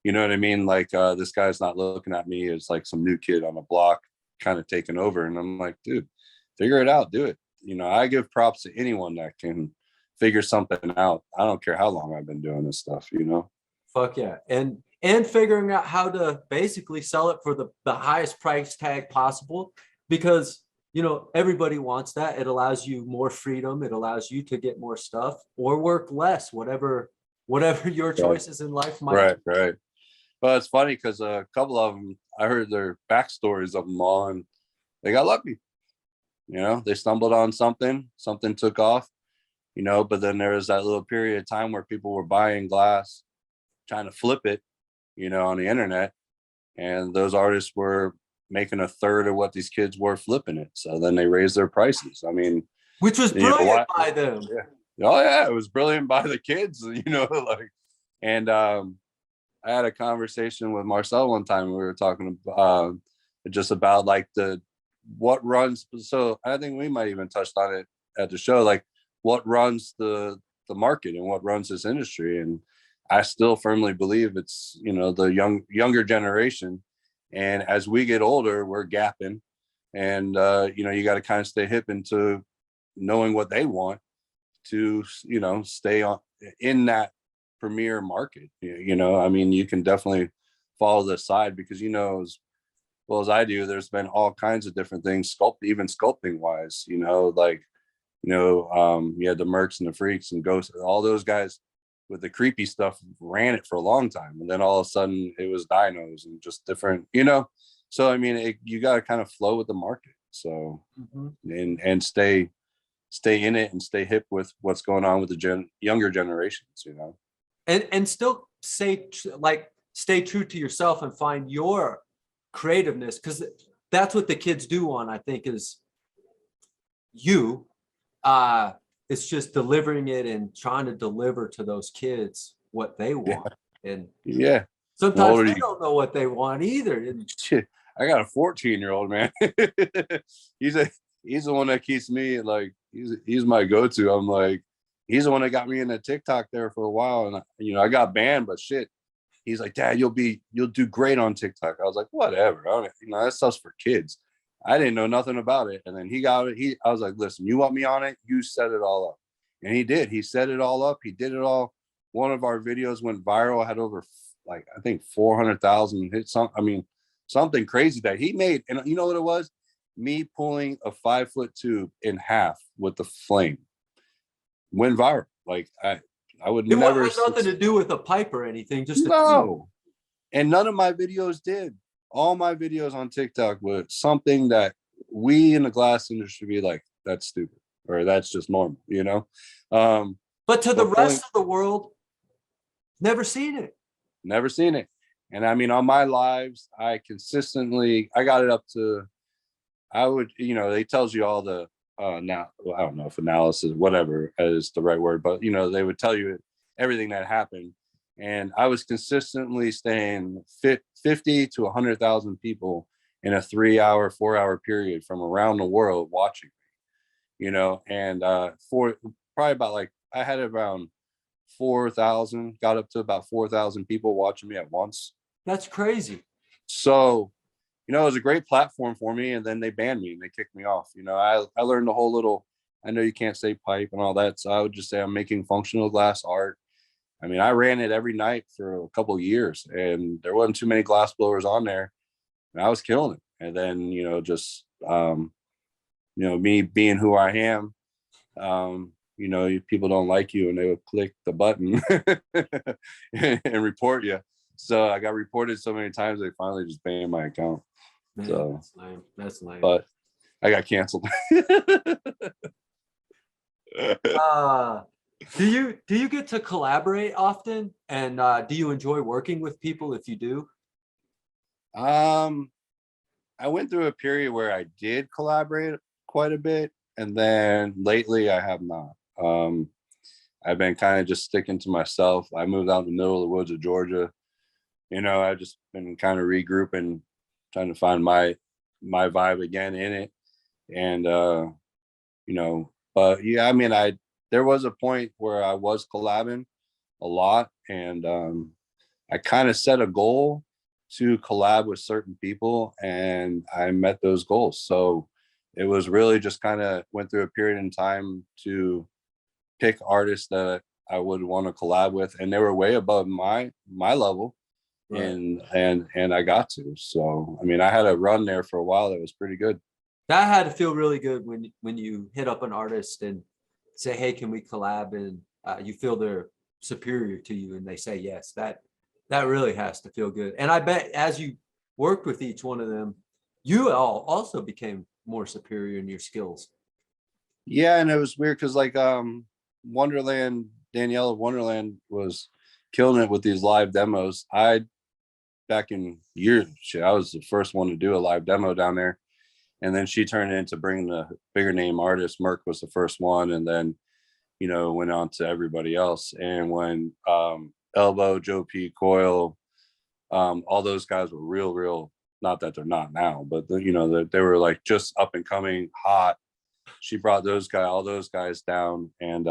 you know what I mean? Like, this guy's not looking at me as like some new kid on the block kind of taking over. And I'm like, dude, figure it out, do it. You know, I give props to anyone that can figure something out. I don't care how long I've been doing this stuff, you know?
Fuck yeah. And figuring out how to basically sell it for the highest price tag possible, because you know, everybody wants that. It allows you more freedom. It allows you to get more stuff or work less, whatever your choices in life might be.
Right. Well, it's funny because a couple of them, I heard their backstories of them all, and they got lucky. You know, they stumbled on something took off, you know, but then there was that little period of time where people were buying glass, trying to flip it, you know, on the internet. And those artists were making a third of what these kids were flipping it. So then they raised their prices. I mean,
which was brilliant by them.
Yeah. Oh yeah, it was brilliant by the kids, you know, like, and I had a conversation with Marcel one time. We were talking just about like what runs. So I think we might even touched on it at the show, like what runs the market and what runs this industry. And I still firmly believe it's, you know, the younger generation. And as we get older, we're gapping. And, you know, you got to kind of stay hip into knowing what they want to, you know, stay on in that premier market. You know, I mean, you can definitely follow this side because, you know, as well as I do, there's been all kinds of different things, even sculpting wise, you know, like, you know, you had the Mercs and the Freaks and Ghosts, all those guys with the creepy stuff ran it for a long time. And then all of a sudden it was dinos and just different, you know? So, I mean, you got to kind of flow with the market. So, and stay in it and stay hip with what's going on with the younger generations, you know?
And still stay true to yourself and find your creativeness. Cause that's what the kids do want, I think, is you, it's just delivering it and trying to deliver to those kids what they want. And sometimes they don't know what they want either.
Shit, I got a 14-year-old, man. he's the one that keeps me like, he's my go-to. I'm like, he's the one that got me into TikTok there for a while. And you know, I got banned, but shit. He's like, Dad, you'll do great on TikTok. I was like, whatever. You know, that stuff's for kids. I didn't know nothing about it. And then he got it. I was like, listen, you want me on it? You set it all up. And he did. He set it all up. He did it all. One of our videos went viral, had over like, I think 400,000 hits. Something crazy that he made. And you know what it was? Me pulling a 5-foot tube in half with the flame. Went viral. Like I would never.
It had nothing to do with a pipe or anything. Just
no. And none of my videos did. All my videos on TikTok were something that we in the glass industry be like, that's stupid or that's just normal, you know?
But to the rest of the world, never seen it.
Never seen it. And I mean, on my lives, I got it up to, you know, they tells you all the, now, well, I don't know if analysis, whatever is the right word, but you know, they would tell you everything that happened. And I was consistently staying 50 to 100,000 people in a 3-hour, 4-hour period from around the world watching me, you know, and for probably about like, I had around 4,000, got up to about 4,000 people watching me at once.
That's crazy.
So, it was a great platform for me, and then they banned me and they kicked me off. I learned the whole little, I know you can't say pipe and all that. So I would just say I'm making functional glass art. I mean, I ran it every night for a couple of years, and there wasn't too many glass blowers on there, and I was killing it. And then, just, me being who I am, people don't like you and they would click the button and report you. So I got reported so many times, they finally just banned my account.
Man,
So
that's lame. That's lame.
But I got canceled.
Do you get to collaborate often? And do you enjoy working with people if you do?
I went through a period where I did collaborate quite a bit, and then lately I have not. I've been kind of just sticking to myself. I moved out in the middle of the woods of Georgia. I've just been kind of regrouping, trying to find my vibe again in it. And but yeah, I mean, there was a point where I was collabing a lot, and I kind of set a goal to collab with certain people, and I met those goals. So it was really just kind of went through a period in time to pick artists that I would want to collab with, and they were way above my level.
Right.
And I got to. So I mean, I had a run there for a while that was pretty good.
That had to feel really good when you hit up an artist and say, "Hey, can we collab?" And you feel they're superior to you, and they say yes. That really has to feel good. And I bet as you worked with each one of them, you all also became more superior in your skills.
Yeah, and it was weird because like Wonderland, Danielle of Wonderland was killing it with these live demos. Back in years, I was the first one to do a live demo down there. And then she turned it into bringing the bigger name artist. Merc was the first one, and then, went on to everybody else. And when Elbow, Joe P, Coil, all those guys were real, not that they're not now, but they were like just up and coming hot. She brought all those guys down. And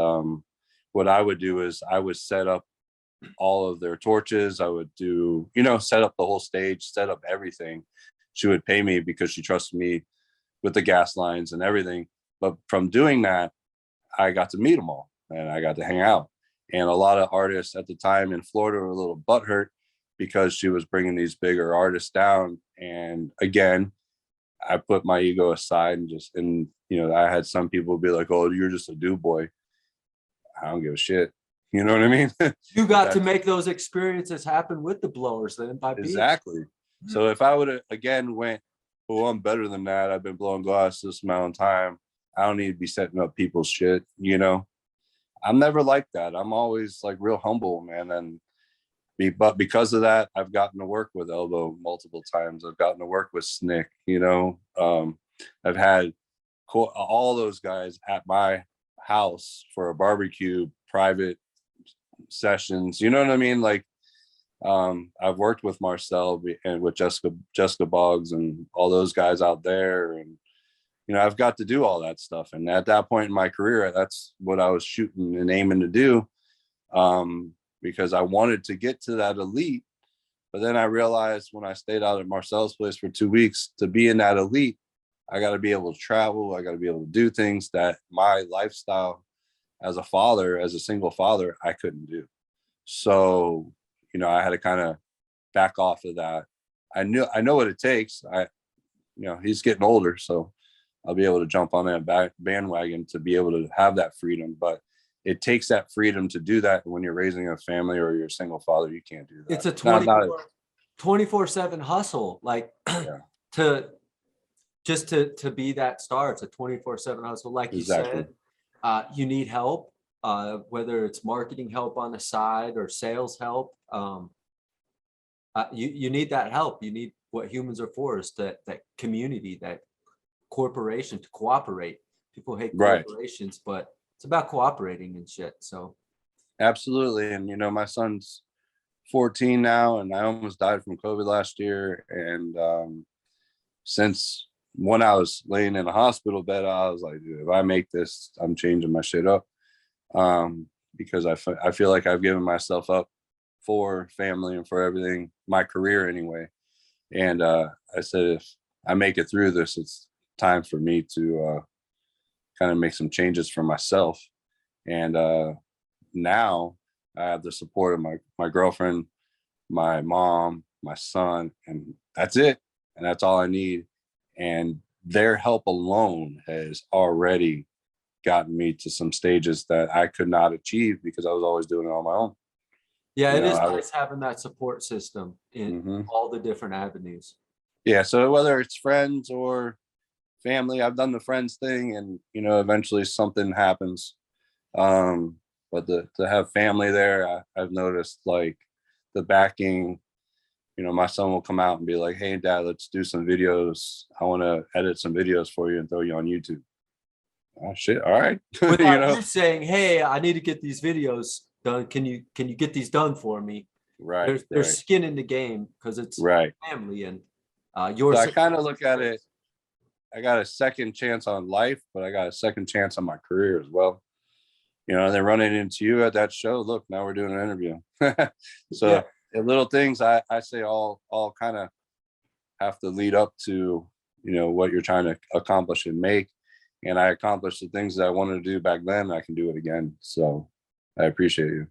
what I would do is I would set up all of their torches. I would do, set up the whole stage, set up everything. She would pay me because she trusted me with the gas lines and everything. But from doing that, I got to meet them all and I got to hang out. And a lot of artists at the time in Florida were a little butthurt because she was bringing these bigger artists down. And again, I put my ego aside and I had some people be like, "Oh, you're just a do boy." I don't give a shit. You know what I mean?
You got to make those experiences happen with the blowers then by
exactly. So if I would have again went, "Oh, I'm better than that. I've been blowing glass this amount of time. I don't need to be setting up people's shit." I'm never like that. I'm always like real humble, man. But because of that, I've gotten to work with Elbow multiple times. I've gotten to work with Snick. I've had all those guys at my house for a barbecue, private sessions. You know what I mean? Like, I've worked with Marcel and with Jessica Boggs and all those guys out there, and I've got to do all that stuff. And at that point in my career, that's what I was shooting and aiming to do, because I wanted to get to that elite. But then I realized when I stayed out at Marcel's place for 2 weeks, to be in that elite, I got to be able to travel. I got to be able to do things that my lifestyle as a father, as a single father, I couldn't do. So, I had to kind of back off of that. I know what it takes. He's getting older, so I'll be able to jump on that bandwagon to be able to have that freedom. But it takes that freedom to do that. When you're raising a family or you're a single father, you can't do that.
It's a 24/7 hustle. Like yeah. to be that star, it's a 24/7 hustle. Like exactly. You said, you need help, whether it's marketing help on the side or sales help. You need that help. You need what humans are for, is that community, that corporation, to cooperate. People hate corporations, right. But it's about cooperating and shit. So
absolutely. And my son's 14 now, and I almost died from COVID last year. And since when I was laying in a hospital bed, I was like, dude, if I make this, I'm changing my shit up, because I feel like I've given myself up for family and for everything, my career anyway. And I said, if I make it through this, it's time for me to kind of make some changes for myself. And now I have the support of my girlfriend, my mom, my son, and that's it. And that's all I need. And their help alone has already gotten me to some stages that I could not achieve because I was always doing it on my own.
Yeah,
You
it
know,
is
I
nice having that support system in
Mhm.
all the different avenues.
Yeah. So whether it's friends or family, I've done the friends thing, and eventually something happens. Um, but to have family there, I've noticed like the backing. My son will come out and be like, "Hey, Dad, let's do some videos. I want to edit some videos for you and throw you on YouTube." Oh shit! All right,
Without you saying, "Hey, I need to get these videos done. Can you get these done for me?"
Right,
There's skin in the game because it's
right.
family and
So
your
I kind
support
of
is
look at
great.
it. I got a second chance on life, but I got a second chance on my career as well. And then running into you at that show. Look, now we're doing an interview.
Yeah.
So the little things I say all kind of have to lead up to what you're trying to accomplish and make. And I accomplished the things that I wanted to do back then. I can do it again. So I appreciate you.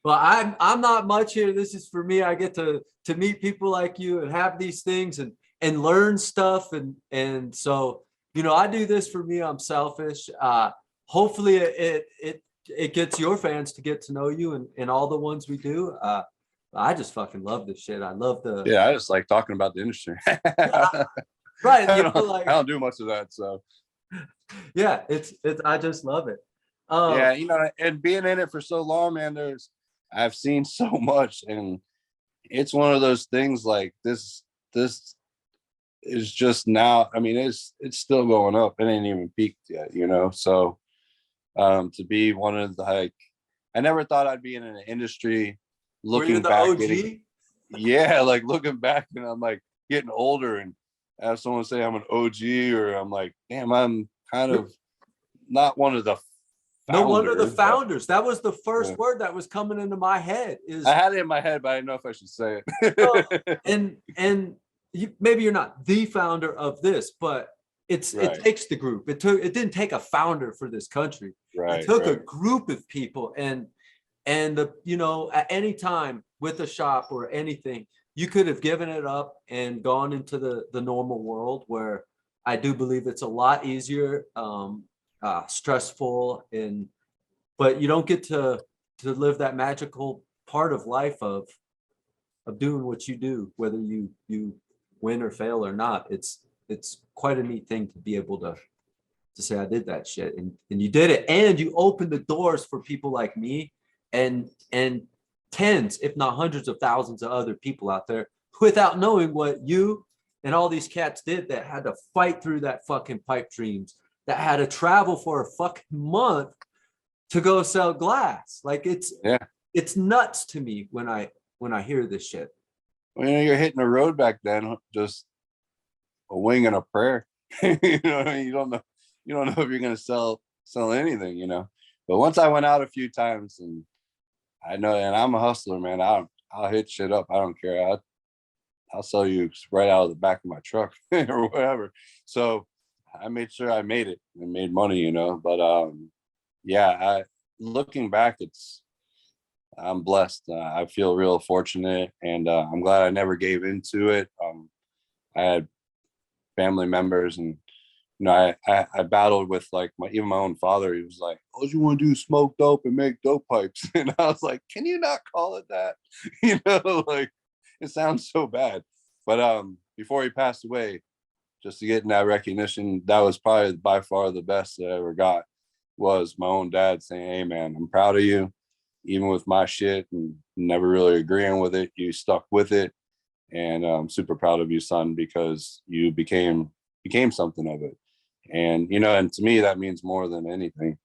Well, I'm not much here. This is for me. I get to meet people like you and have these things and learn stuff and so I do this for me. I'm selfish. Hopefully it gets your fans to get to know you and all the ones we do. I just fucking love this shit. I love the
Yeah, I just like talking about the industry.
right.
I
Like
don't do much of that. So
yeah, it's I just love it.
yeah, and being in it for so long, man, I've seen so much, and it's one of those things like this is just now. I mean, it's still going up. It ain't even peaked yet. So to be one of the like, I never thought I'd be in an industry
Were you
looking
the
back, getting
OG?
yeah, like looking back, and I'm like getting older, and have someone say I'm an OG, or I'm like, damn, I'm kind of not one of the
No wonder the
founders, but
founders. That was the
yeah.
first word that was coming into my head
I
is
had it in my head, but I didn't know if I should say
well,
it.
and maybe you're not the founder of this, but it
Right,
takes the group. It didn't take a founder for this country. It
right,
took a
right,
group of people and at any time with a shop or anything, you could have given it up and gone into the normal world where I do believe it's a lot easier, stressful, but you don't get to live that magical part of life of doing what you do, whether you win or fail or not. It's quite a neat thing to be able to say I did that shit and you did it and you opened the doors for people like me and tens, if not hundreds of thousands of other people out there without knowing what you and all these cats did that had to fight through that fucking pipe dreams, that had to travel for a fucking month to go sell glass. Like
yeah.
it's nuts to me when I hear this shit.
Well, you're hitting the road back then, just a wing and a prayer. You don't know, if you're gonna sell anything. But once I went out a few times, and I know, and I'm a hustler, man. I'll hit shit up. I don't care. I'll sell you right out of the back of my truck or whatever. So I made sure I made it and made money. But yeah, looking back, I'm blessed. I feel real fortunate, and I'm glad I never gave into it. I had family members, and I battled with like even my own father. He was like, "All you want to do is smoke dope and make dope pipes," and I was like, "Can you not call it that?" Like it sounds so bad. But before he passed away, just to get in that recognition, that was probably by far the best that I ever got. Was my own dad saying, "Hey, man, I'm proud of you. Even with my shit and never really agreeing with it, you stuck with it, and I'm super proud of you, son, because you became something of it." And to me, that means more than anything.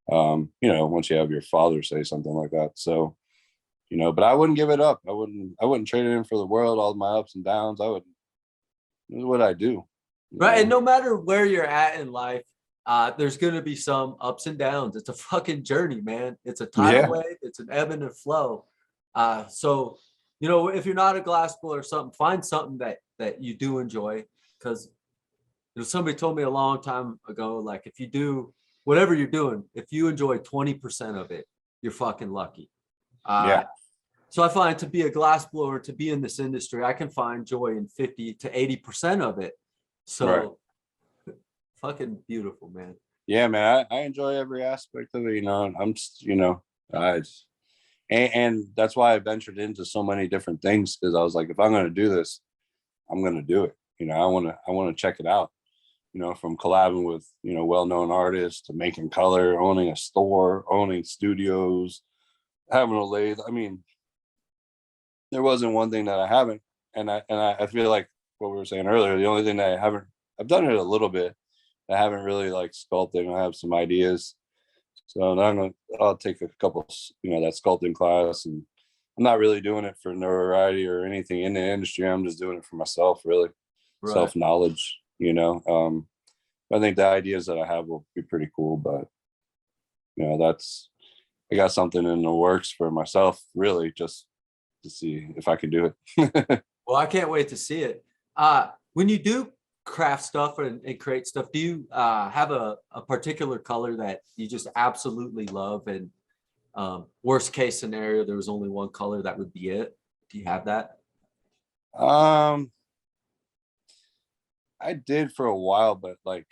Once you have your father say something like that. So, but I wouldn't give it up. I wouldn't trade it in for the world. All my ups and downs, I would. This is what I do.
Right. And no matter where you're at in life, there's going to be some ups and downs. It's a fucking journey, man. It's a tidal
Yeah.
wave. It's an ebb and a flow. So, if you're not a glass blower or something, find something that you do enjoy, because somebody told me a long time ago, like if you do whatever you're doing, if you enjoy 20% of it, you're fucking lucky.
Yeah.
So I find to be a glass blower, to be in this industry, I can find joy in 50 to 80% of it. So fucking beautiful, man.
Yeah, man. I enjoy every aspect of it, you know, and I'm just, you know, and that's why I ventured into so many different things, because I was like, if I'm going to do this, I'm going to do it. You know, I want to check it out, you know, from collabing with, you know, well-known artists to making color, owning a store, owning studios, having a lathe. I mean, there wasn't one thing that I haven't. And I feel like what we were saying earlier, the only thing that I've done it a little bit. I haven't really like sculpting. I have some ideas. So now I'll take a couple, you know, that sculpting class, and I'm not really doing it for notoriety or anything in the industry. I'm just doing it for myself, really.
Right.
Self-knowledge, you know. I think the ideas that I have will be pretty cool, but you know, I got something in the works for myself, really, just to see if I can do it.
Well, I can't wait to see it. When you do craft stuff and create stuff, do you have a particular color that you just absolutely love, and worst case scenario, there was only one color that would be it? Do you have that?
I did for a while, but like,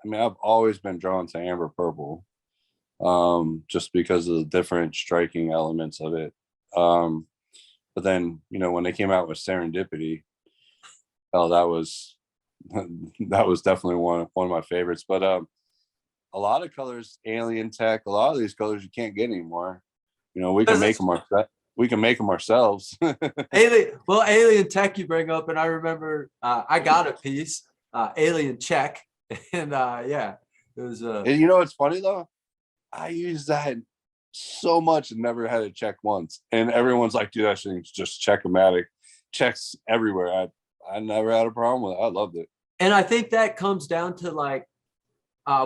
I mean, I've always been drawn to amber purple, just because of the different striking elements of it. But then, you know, when they came out with Serendipity, oh, that was that was definitely one of my favorites. But a lot of colors, alien tech, a lot of these colors you can't get anymore. You know, we can make them ourselves.
Alien tech you bring up, and I remember I got a piece, alien check, and yeah, it was.
And you know what's funny though? I use that so much and never had it check once, and everyone's like, "Dude, that thing's just check-o-matic, checks everywhere." I never had a problem with it. I loved it.
And I think that comes down to like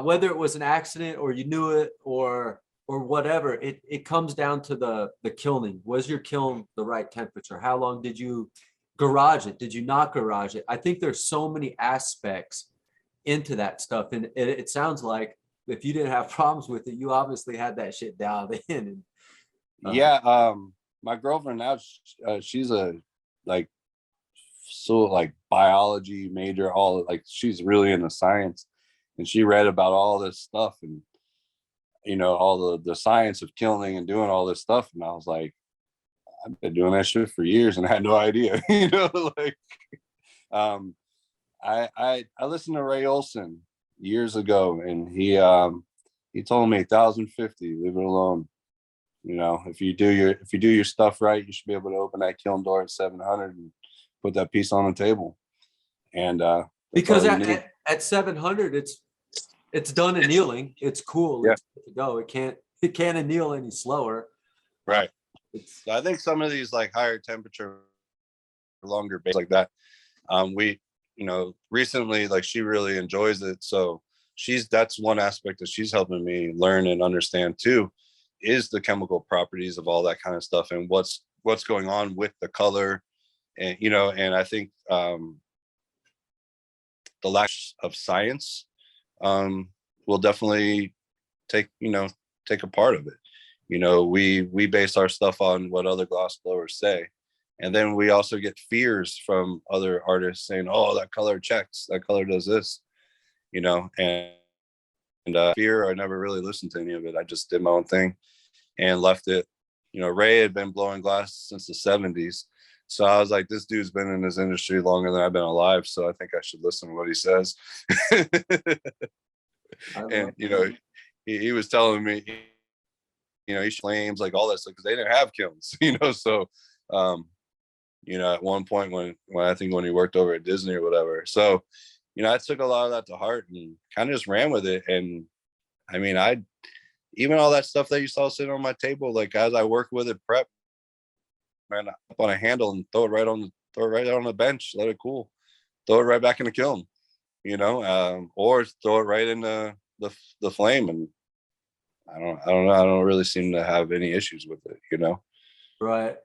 whether it was an accident or you knew it or whatever. It comes down to the kilning. Was your kiln the right temperature? How long did you garage it? Did you not garage it? I think there's so many aspects into that stuff, and it sounds like if you didn't have problems with it, you obviously had that shit dialed in. And,
yeah, my girlfriend now, she's a like biology major, all like she's really into science, and she read about all this stuff, and you know, all the science of kilning and doing all this stuff, and I was like, I've been doing that shit for years and I had no idea. You know, like I listened to Ray Olson years ago, and he told me 1,050, leave it alone. You know, if you do your stuff right, you should be able to open that kiln door at 700 and put that piece on the table. And
because at 700, it's done annealing. It's cool.
Yeah.
It's good to go. It can't anneal any slower.
Right. I think some of these like higher temperature, longer base like that, we, you know, recently, like she really enjoys it. So that's one aspect that she's helping me learn and understand too, is the chemical properties of all that kind of stuff and what's going on with the color. And, you know, and I think the lack of science will definitely take a part of it. You know, we base our stuff on what other glass blowers say. And then we also get fears from other artists saying, oh, that color checks, that color does this, you know, and fear, I never really listened to any of it. I just did my own thing and left it. You know, Ray had been blowing glass since the 70s. So I was like, this dude's been in this industry longer than I've been alive. So I think I should listen to what he says. And, you know, he was telling me, you know, he claims like all that stuff because they didn't have kilns, you know. So, you know, at one point when I think when he worked over at Disney or whatever. So, you know, I took a lot of that to heart and kind of just ran with it. And I mean, even all that stuff that you saw sitting on my table, like as I work with it, prep, man, up on a handle and throw it right on the bench, let it cool, throw it right back in the kiln, you know, or throw it right in the flame. And I don't know. I don't really seem to have any issues with it, you know?
Right.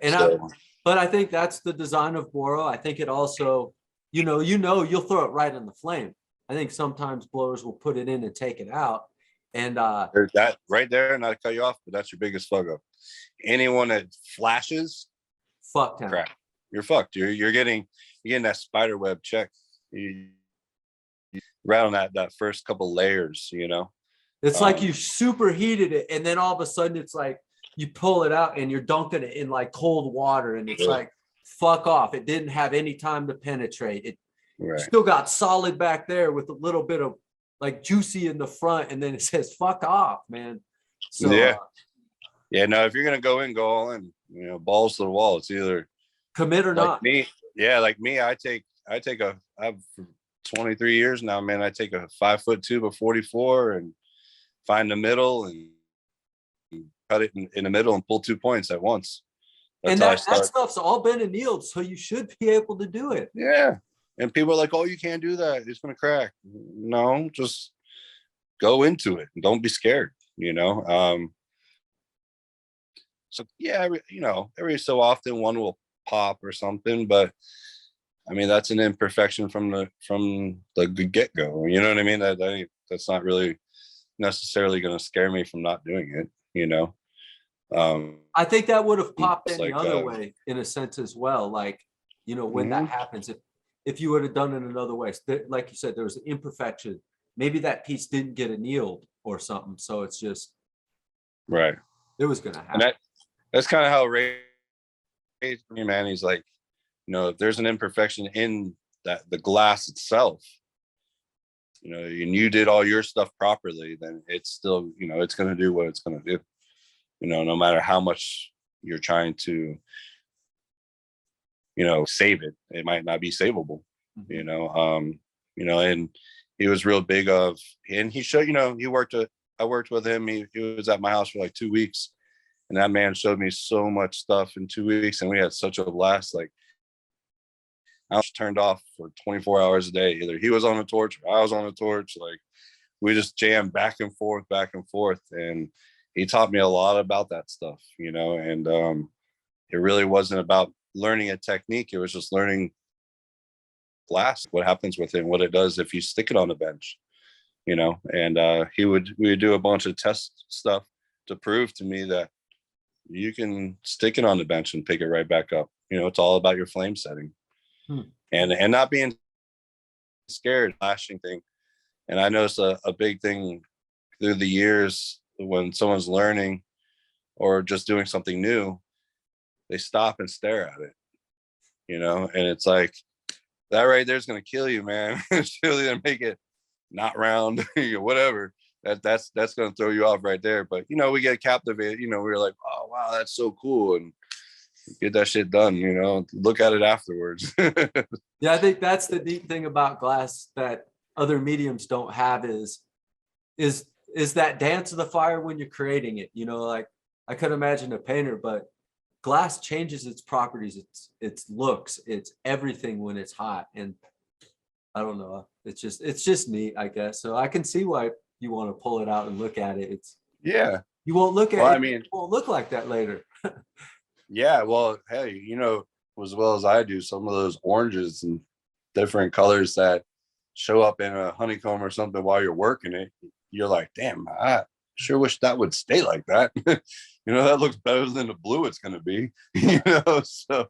And
so,
But I think that's the design of Boro. I think it also, you'll throw it right in the flame. I think sometimes blowers will put it in and take it out. And
There's that right there, not to cut you off, but that's your biggest fuck up. Anyone that flashes,
fuck town.
crap, you're fucked. You're getting that spider web check. Right on that first couple layers,
It's like you superheated it, and then all of a sudden it's like you pull it out and you're dunking it in like cold water, and it's like, fuck off. It didn't have any time to penetrate. It still got solid back there with a little bit of like juicy in the front, and then it says fuck off, man. So
no, if you're gonna go in, go all in, balls to the wall. It's either
commit or not.
Like me, I have for 23 years now, man. I take a 5-foot tube of 44 and find the middle and cut it in the middle and pull 2 points at once.
And that stuff's all been annealed, so you should be able to do it.
Yeah. And people are like, oh, you can't do that. It's going to crack. No, just go into it. Don't be scared, So, yeah, every so often one will pop or something, but I mean, that's an imperfection from the get-go. You know what I mean? That's not really necessarily going to scare me from not doing it,
I think that would have popped any other way in a sense as well. Like, when that happens, if you would have done it another way, like you said, there was an imperfection. Maybe that piece didn't get annealed or something. So it's just
right.
It was going to happen.
And that's kind of how Ray, man, he's like, if there's an imperfection in the glass itself, and you did all your stuff properly, then it's still, it's going to do what it's going to do, no matter how much you're trying to, save it. It might not be savable, and he was real big of, and he showed, I worked with him. He was at my house for like 2 weeks, and that man showed me so much stuff in 2 weeks, and we had such a blast. Like, I was turned off for 24 hours a day. Either he was on a torch or I was on a torch. Like, we just jammed back and forth. And he taught me a lot about that stuff, and it really wasn't about learning a technique. It was just learning glass, what happens with it, what it does if you stick it on the bench, and we would do a bunch of test stuff to prove to me that you can stick it on the bench and pick it right back up. It's all about your flame setting. And not being scared, flashing thing. And I noticed a big thing through the years when someone's learning or just doing something new, they stop and stare at it, and it's like, that right there's going to kill you, man. It's really going to make it not round, whatever. That's going to throw you off right there. But, we get captivated, we're like, oh, wow, that's so cool. And get that shit done, look at it afterwards.
Yeah, I think that's the neat thing about glass that other mediums don't have is that dance of the fire when you're creating it. Like, I could imagine a painter, but glass changes its properties, its looks, it's everything when it's hot. And I don't know, it's just neat, I guess. So I can see why you want to pull it out and look at it. You won't look at it. I mean, it won't look like that later.
Yeah, well, hey, as well as I do, some of those oranges and different colors that show up in a honeycomb or something while you're working it, you're like, damn, I sure wish that would stay like that. That looks better than the blue it's going to be. So,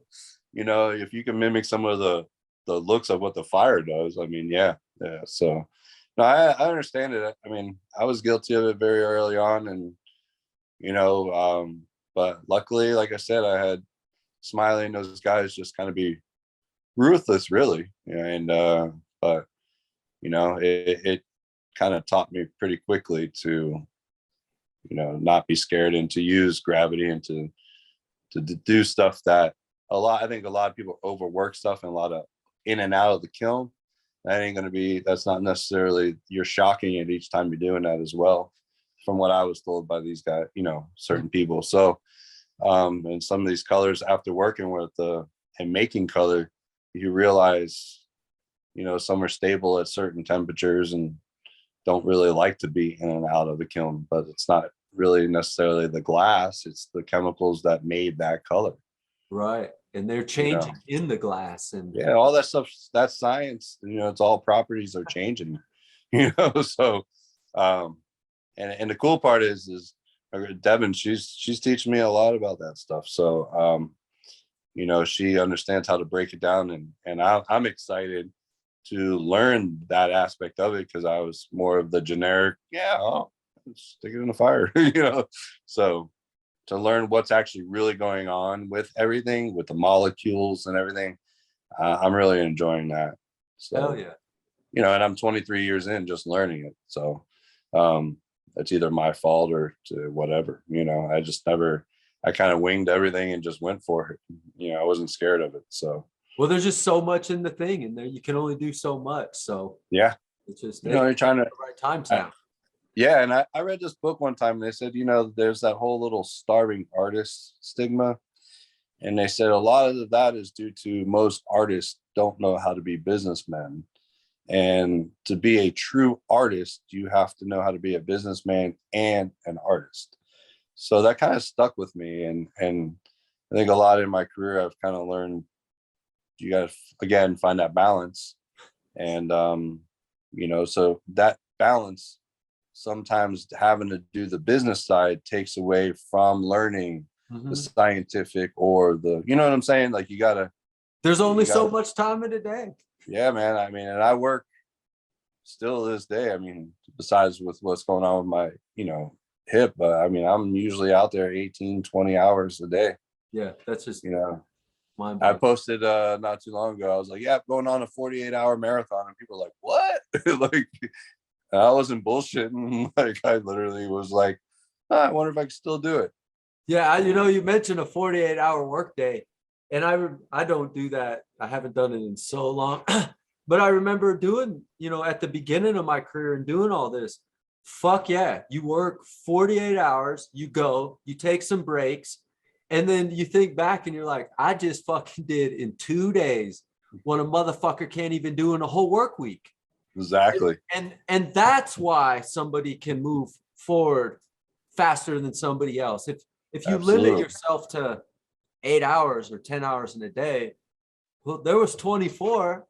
if you can mimic some of the looks of what the fire does, I mean, yeah. So, no, I understand it. I mean, I was guilty of it very early on, and but luckily, like I said, I had Smiley and those guys just kind of be ruthless, really. And but it kind of taught me pretty quickly to not be scared and to use gravity and to do stuff that I think a lot of people overwork stuff and a lot of in and out of the kiln. That's not necessarily, you're shocking it each time you're doing that as well, from what I was told by these guys, certain people. So and some of these colors, after working with and making color, you realize some are stable at certain temperatures and don't really like to be in and out of the kiln, but it's not really necessarily the glass, it's the chemicals that made that color.
Right. and they're
you know.
changing in the glass. And
Yeah, all that stuff, that's science. You know, it's all properties are changing, so and the cool part is Devin, she's teaching me a lot about that stuff. So she understands how to break it down, and I'm excited to learn that aspect of it, because I was more of the generic, stick it in the fire, So to learn what's actually really going on with everything, with the molecules and everything, I'm really enjoying that. So,
hell yeah.
And I'm 23 years in just learning it. So it's either my fault or to whatever, I just never, I kind of winged everything and just went for it. I wasn't scared of it. So,
well, there's just so much in the thing, and there you can only do so much. So
yeah,
it's just,
you're trying to,
the right times now.
yeah. And I read this book one time, and they said, there's that whole little starving artist stigma. And they said a lot of that is due to most artists don't know how to be businessmen. And to be a true artist, you have to know how to be a businessman and an artist. So that kind of stuck with me. And I think a lot in my career, I've kind of learned you got to, again, find that balance. And, so that balance, sometimes having to do the business side takes away from learning the scientific or the, you know what I'm saying? Like
there's only so much time in a day.
Yeah, man. I mean, and I work still to this day. I mean, besides with what's going on with my, hip, but I mean, I'm usually out there 18, 20 hours a day.
Yeah. That's just,
I posted not too long ago. I was like, yeah, going on a 48-hour marathon. And people are like, what? Like, I wasn't bullshitting. Like, I literally was like, I wonder if I can still do it.
Yeah, you mentioned a 48-hour workday, and I don't do that. I haven't done it in so long, but I remember doing, at the beginning of my career and doing all this. Fuck yeah, you work 48 hours, you go, you take some breaks, and then you think back and you're like, I just fucking did in 2 days what a motherfucker can't even do in a whole work week.
Exactly.
And that's why somebody can move forward faster than somebody else. If you limit yourself to 8 hours or 10 hours in a day, well, there was 24.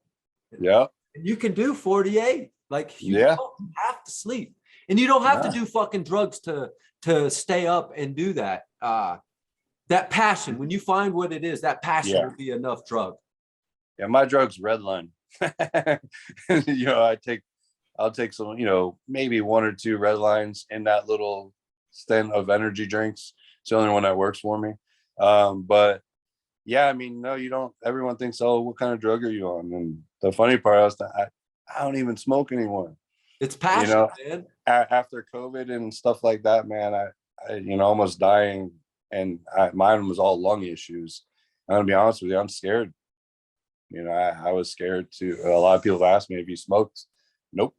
Yeah.
And you can do 48. Like, you
don't
have to sleep. And you don't have to do fucking drugs to stay up and do that. That passion, when you find what it is, that passion will be enough drug.
Yeah, my drug's red line. I'll take some, maybe 1 or 2 red lines in that little stint of energy drinks. It's the only one that works for me. But yeah, I mean, no, you don't. Everyone thinks, oh, what kind of drug are you on? And the funny part is that I don't even smoke anymore.
It's passion, man.
After COVID and stuff like that, man, I almost dying, and mine was all lung issues. I'm gonna be honest with you, I'm scared. I was scared too. A lot of people have asked me if you smoked. Nope.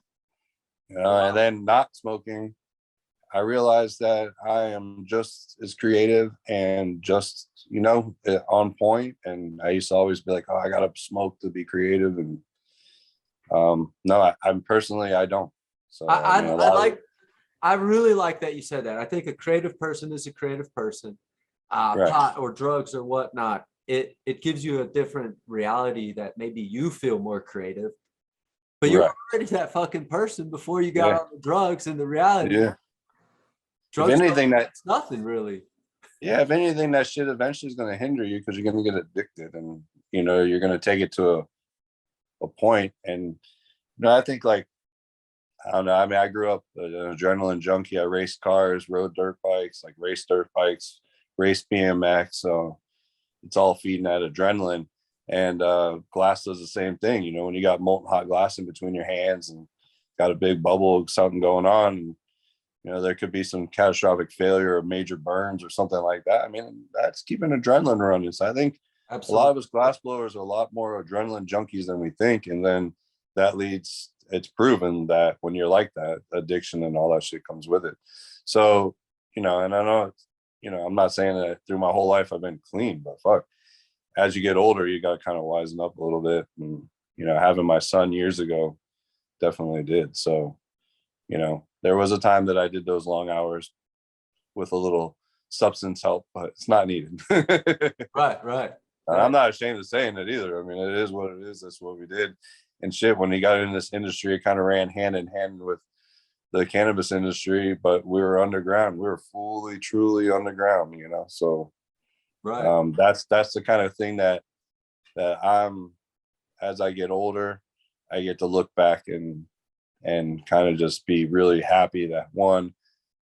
And then not smoking, I realized that I am just as creative and just, on point. And I used to always be like, oh, I gotta smoke to be creative. And no, I'm personally, I don't. So
I really like that you said that. I think a creative person is a creative person. Pot or drugs or whatnot, it gives you a different reality that maybe you feel more creative. But you're already that fucking person before you got on the drugs, and the reality.
Yeah.
Drugs, if anything, that's nothing really.
Yeah, if anything, that shit eventually is going to hinder you, because you're going to get addicted, and you're going to take it to a point. And I think, like, I don't know. I mean, I grew up an adrenaline junkie. I raced cars, rode dirt bikes, like raced dirt bikes, raced BMX. So it's all feeding that adrenaline. And glass does the same thing. When you got molten hot glass in between your hands and got a big bubble, something going on, there could be some catastrophic failure or major burns or something like that. I mean, that's keeping adrenaline running. So I think a lot of us glass blowers are a lot more adrenaline junkies than we think. And then that leads, it's proven that when you're like that, addiction and all that shit comes with it. So, and I know, I'm not saying that through my whole life I've been clean, but fuck, as you get older, you got to kind of wisen up a little bit. And, having my son years ago definitely did. So, there was a time that I did those long hours with a little substance help, but it's not needed.
Right.
And I'm not ashamed of saying it either. I mean, it is what it is. That's what we did. And shit, when he got in this industry, it kind of ran hand in hand with the cannabis industry, but we were underground. We were fully, truly underground, you know. So
Right.
that's the kind of thing that I'm, as I get older, I get to look back and kind of just be really happy that, one,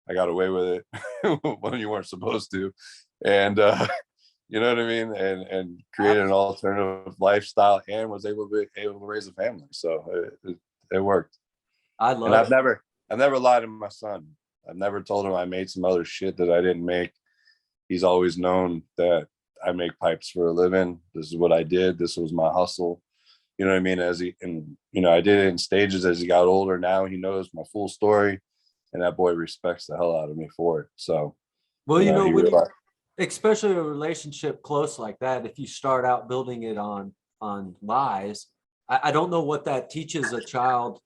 I got away with it when you weren't supposed to, and you know what I mean, and created an alternative lifestyle and was able to raise a family. So it worked.
I
And
love it.
I've never lied to my son. I've never told him I made some other shit that I didn't make. He's always known that I make pipes for a living. This is what I did. This was my hustle. You know what I mean? I did it in stages as he got older. Now he knows my full story, and that boy respects the hell out of me for it. So,
Well,
he
when you,
realized,
especially a relationship close like that, if you start out building it on lies, I don't know what that teaches a child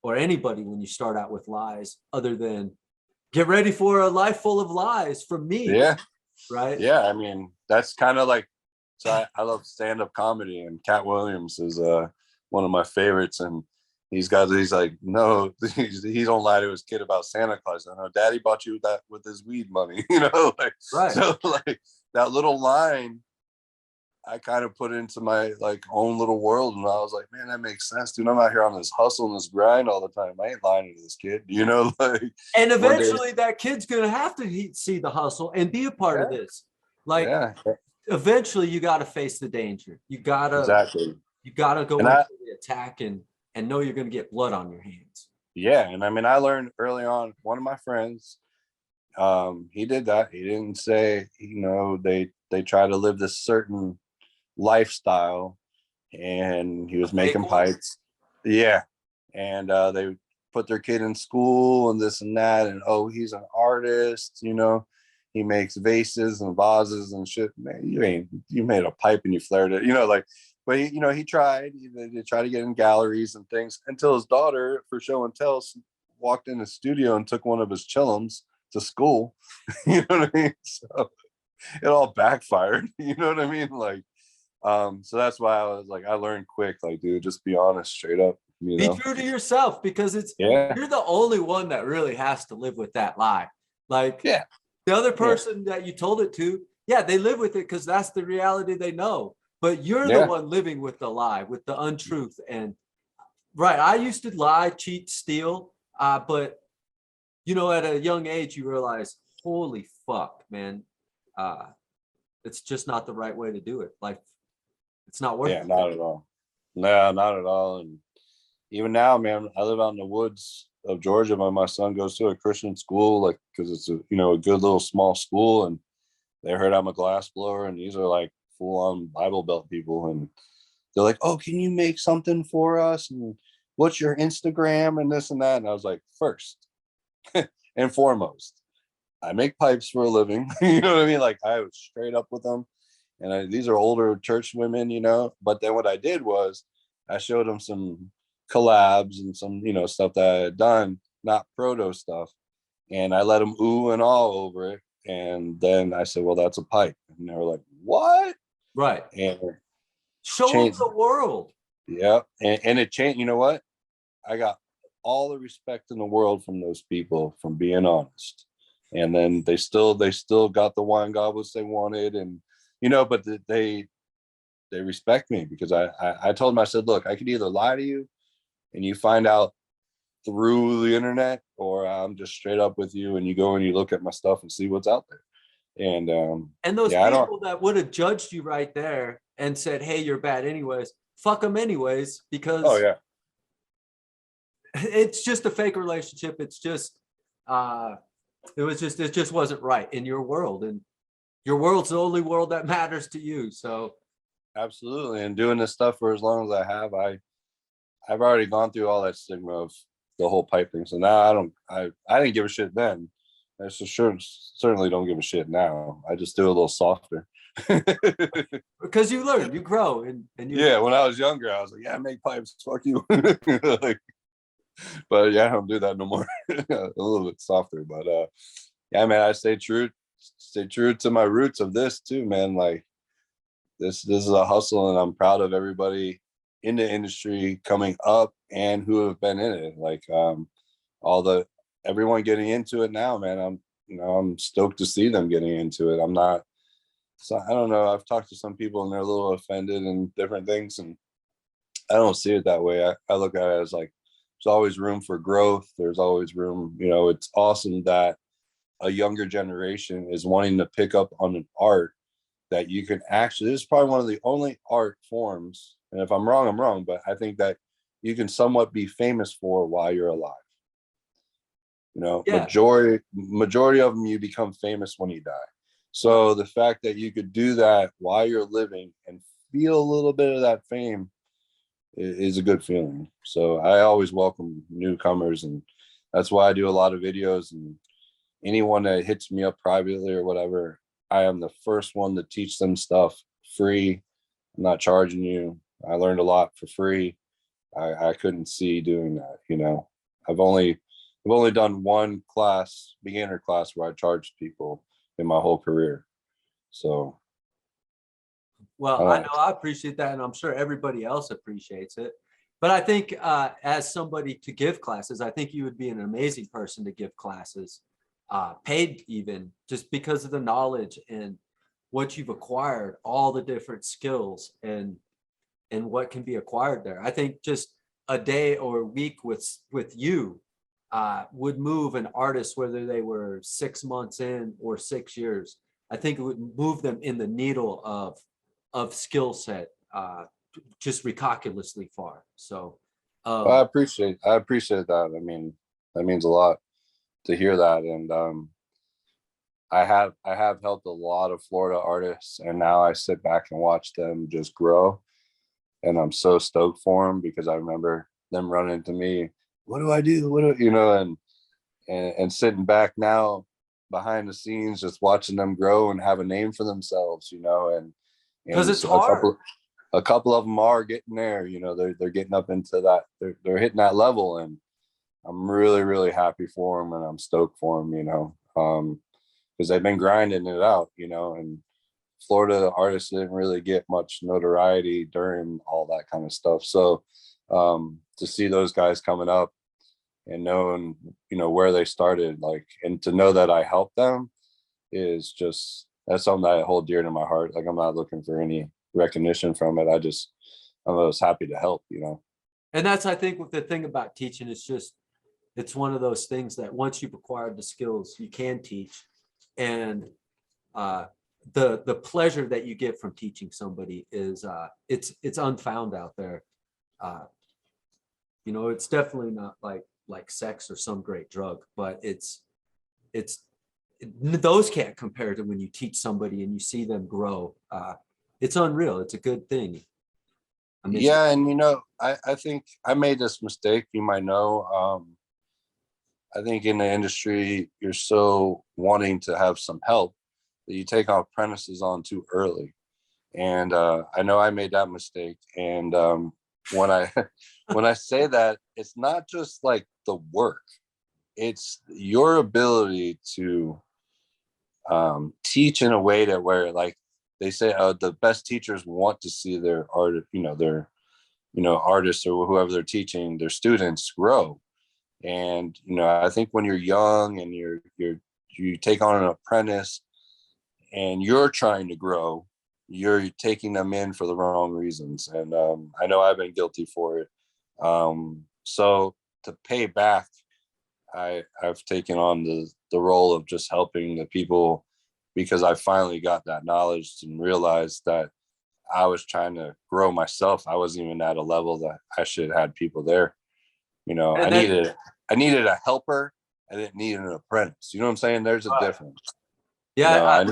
or anybody when you start out with lies, other than get ready for a life full of lies from me.
yeah,
Right.
yeah. I mean, that's kind of like, so I love stand-up comedy, and Cat Williams is one of my favorites, and he's like, no, he don't lie to his kid about Santa Claus. I know Daddy bought you that with his weed money, you know, like,
Right.
so like that little line, I kind of put into my like own little world, and I was like, man, that makes sense, dude. I'm out here on this hustle and this grind all the time. I ain't lying to this kid, you know, like.
And
One day,
eventually that kid's going to have to see the hustle and be a part of
yeah,
this. Like,
yeah,
eventually you got to face the danger.
exactly.
You got to go
And
into the attack and know you're going to get blood on your hands.
yeah, and I mean, I learned early on. One of my friends, he did that. He didn't say, you know, they try to live this certain lifestyle, and he was making pipes. Yeah, and they put their kid in school and this and that, and oh, he's an artist, you know, he makes vases and vases and shit. Man, you made a pipe and you flared it, you know, like. But he tried. They tried to get in galleries and things, until his daughter, for show and tell, walked in the studio and took one of his chillums to school. You know what I mean? So it all backfired. You know what I mean? Like, so that's why I was like, I learned quick, like, dude, just be honest, straight up.
Be true to yourself, because
Yeah,
you're the only one that really has to live with that lie. Like,
yeah,
the other person that you told it to, yeah, they live with it because that's the reality they know. But you're the
yeah,
one living with the lie, with the untruth. And right, I used to lie, cheat, steal, but at a young age, you realize, holy fuck, man, it's just not the right way to do it. Like, it's not worth
yeah,
it.
not at all. No, not at all. And even now, man, I live out in the woods of Georgia. My son goes to a Christian school, like, because it's a good little small school, and they heard I'm a glass blower, and these are like full on Bible Belt people, and they're like, "Oh, can you make something for us? And what's your Instagram and this and that?" And I was like, first and foremost, I make pipes for a living. You know what I mean? Like, I was straight up with them, and these are older church women, you know. But then what I did was I showed them some collabs and some stuff that I had done, not proto stuff, and I let them ooh and all over it. And then I said, well, that's a pipe. And they were like, what?
Right.
And
Show them the world.
Yeah. And it changed. You know what? I got all the respect in the world from those people, from being honest. And then they still got the wine goblets they wanted. And, but they respect me, because I told them, I said, look, I could either lie to you and you find out through the internet, or I'm just straight up with you and you go and you look at my stuff and see what's out there. And
those people that would have judged you right there and said, hey, you're bad anyways, fuck them anyways, because
oh yeah,
it's just a fake relationship. It's just it just wasn't right in your world, and your world's the only world that matters to you. So
absolutely. And doing this stuff for as long as I have, I've already gone through all that stigma of the whole pipe thing. So now I didn't give a shit then. I certainly don't give a shit now. I just do a little softer.
Because you learn, you grow, and
yeah. When I was younger, I was like, yeah, make pipes, fuck you. Like, but yeah, I don't do that no more. A little bit softer, but yeah, man, I stay true to my roots of this too, man. Like, this is a hustle, and I'm proud of everybody in the industry coming up and who have been in it. Like all the everyone getting into it now, man. I'm stoked to see them getting into it. I'm not. So I don't know. I've talked to some people and they're a little offended and different things, and I don't see it that way. I look at it as like there's always room for growth. There's always room. It's awesome that a younger generation is wanting to pick up on an art that you can actually. This is probably one of the only art forms, and if I'm wrong, I'm wrong. But I think that you can somewhat be famous for while you're alive.
Yeah.
Majority of them you become famous when you die. So the fact that you could do that while you're living and feel a little bit of that fame is a good feeling. So I always welcome newcomers, and that's why I do a lot of videos, and anyone that hits me up privately or whatever, I am the first one to teach them stuff free. I'm not charging you. I learned a lot for free. I couldn't see doing that. I've only done one class, beginner class, where I charged people in my whole career. So
Well, I know I appreciate that, and I'm sure everybody else appreciates it. But I think as somebody to give classes, I think you would be an amazing person to give classes, paid even, just because of the knowledge and what you've acquired, all the different skills and what can be acquired there. I think just a day or a week with you would move an artist, whether they were 6 months in or 6 years. I think it would move them in the needle of skill set just ridiculously far. So
I appreciate that. I mean, that means a lot to hear that. And I have helped a lot of Florida artists, and now I sit back and watch them just grow. And I'm so stoked for them, because I remember them running to me, what do I do? And sitting back now behind the scenes, just watching them grow and have a name for themselves, and
because it's hard.
A couple of them are getting there, they're getting up into that, they're hitting that level, and I'm really, really happy for them, and I'm stoked for them, because they've been grinding it out, and Florida artists didn't really get much notoriety during all that kind of stuff. So to see those guys coming up and knowing, where they started, like, and to know that I helped them is just, that's something that I hold dear to my heart. Like, I'm not looking for any recognition from it. I'm just happy to help,
And that's, I think, with the thing about teaching, it's one of those things that once you've acquired the skills, you can teach. And the pleasure that you get from teaching somebody is it's unfound out there. It's definitely not like sex or some great drug, but those can't compare to when you teach somebody and you see them grow. It's unreal. It's a good thing.
I mean, yeah, and I think I made this mistake. You might know. I think in the industry, you're so wanting to have some help that you take on apprentices on too early. And I know I made that mistake. And when I when I say that, it's not just like the work, it's your ability to teach in a way that where, like they say, the best teachers want to see their art, their artists or whoever they're teaching, their students grow. And I think when you're young and you take on an apprentice and you're trying to grow, you're taking them in for the wrong reasons. And I know I've been guilty for it. So to pay back, I've taken on the role of just helping the people, because I finally got that knowledge and realized that I was trying to grow myself. I wasn't even at a level that I should have had people there. I needed a helper. I didn't need an apprentice. You know what I'm saying? There's a difference.
Yeah,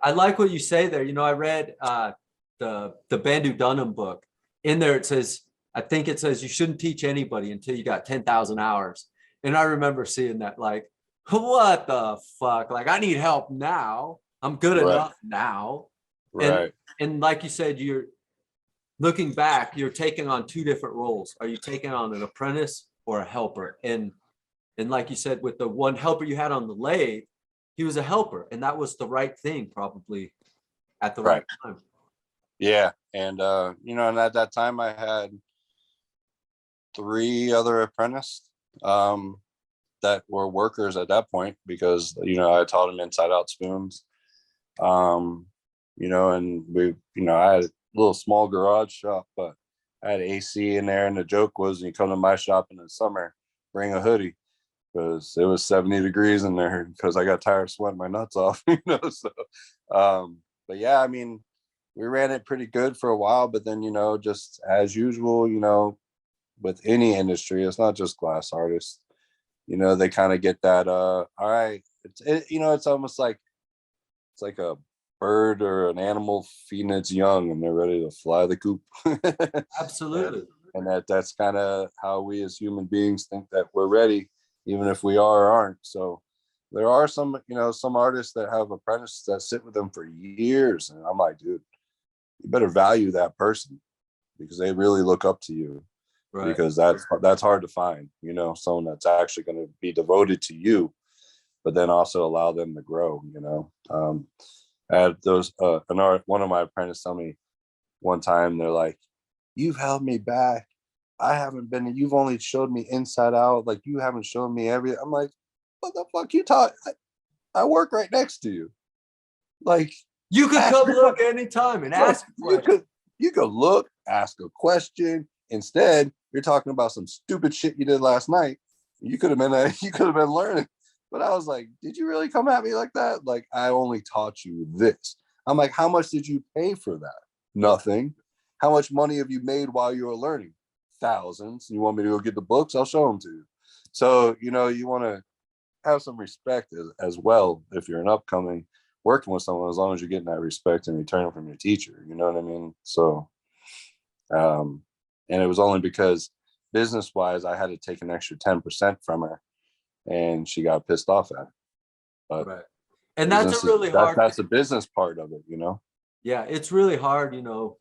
I like what you say there. I read the Bandu Dunham book. In there it says, I think it says you shouldn't teach anybody until you got 10,000 hours. And I remember seeing that, like, what the fuck? Like, I need help now. I'm good enough now.
Right.
And like you said, you're looking back, you're taking on two different roles. Are you taking on an apprentice or a helper? And like you said, with the one helper you had on the lathe, he was a helper, and that was the right thing, probably at the right time.
Yeah. And, and at that time I had 3 other apprentices that were workers at that point because, I taught them inside out spoons. And I had a little small garage shop, but I had AC in there. And the joke was, when you come to my shop in the summer, bring a hoodie because it was 70 degrees in there because I got tired of sweating my nuts off, So, but yeah, I mean, we ran it pretty good for a while, but then, just as usual, with any industry, it's not just glass artists, they kind of get that, all right, it's almost like, it's like a bird or an animal feeding its young and they're ready to fly the coop.
Absolutely.
And that's kind of how we as human beings think that we're ready, even if we are or aren't. So there are some artists that have apprentices that sit with them for years. And I'm like, dude, you better value that person because they really look up to you. Right. Because that's hard to find, someone that's actually going to be devoted to you, but then also allow them to grow, I had those, one of my apprentices tell me one time, they're like, you've held me back. You've only showed me inside out. Like, you haven't shown me everything. I'm like, what the fuck you taught? I work right next to you. Like,
you could come look anytime and ask a question.
You could look, ask a question. Instead, you're talking about some stupid shit you did last night. You could have been learning. But I was like, did you really come at me like that? Like, I only taught you this. I'm like, how much did you pay for that? Nothing. How much money have you made while you were learning? Thousands. You want me to go get the books? I'll show them to you. So, you want to have some respect as well if you're an upcoming working with someone, as long as you're getting that respect in return from your teacher. You know what I mean? So, and it was only because business-wise, I had to take an extra 10% from her. And she got pissed off at it. But
right. And that's a really hard.
That's the business part of it,
Yeah, it's really hard,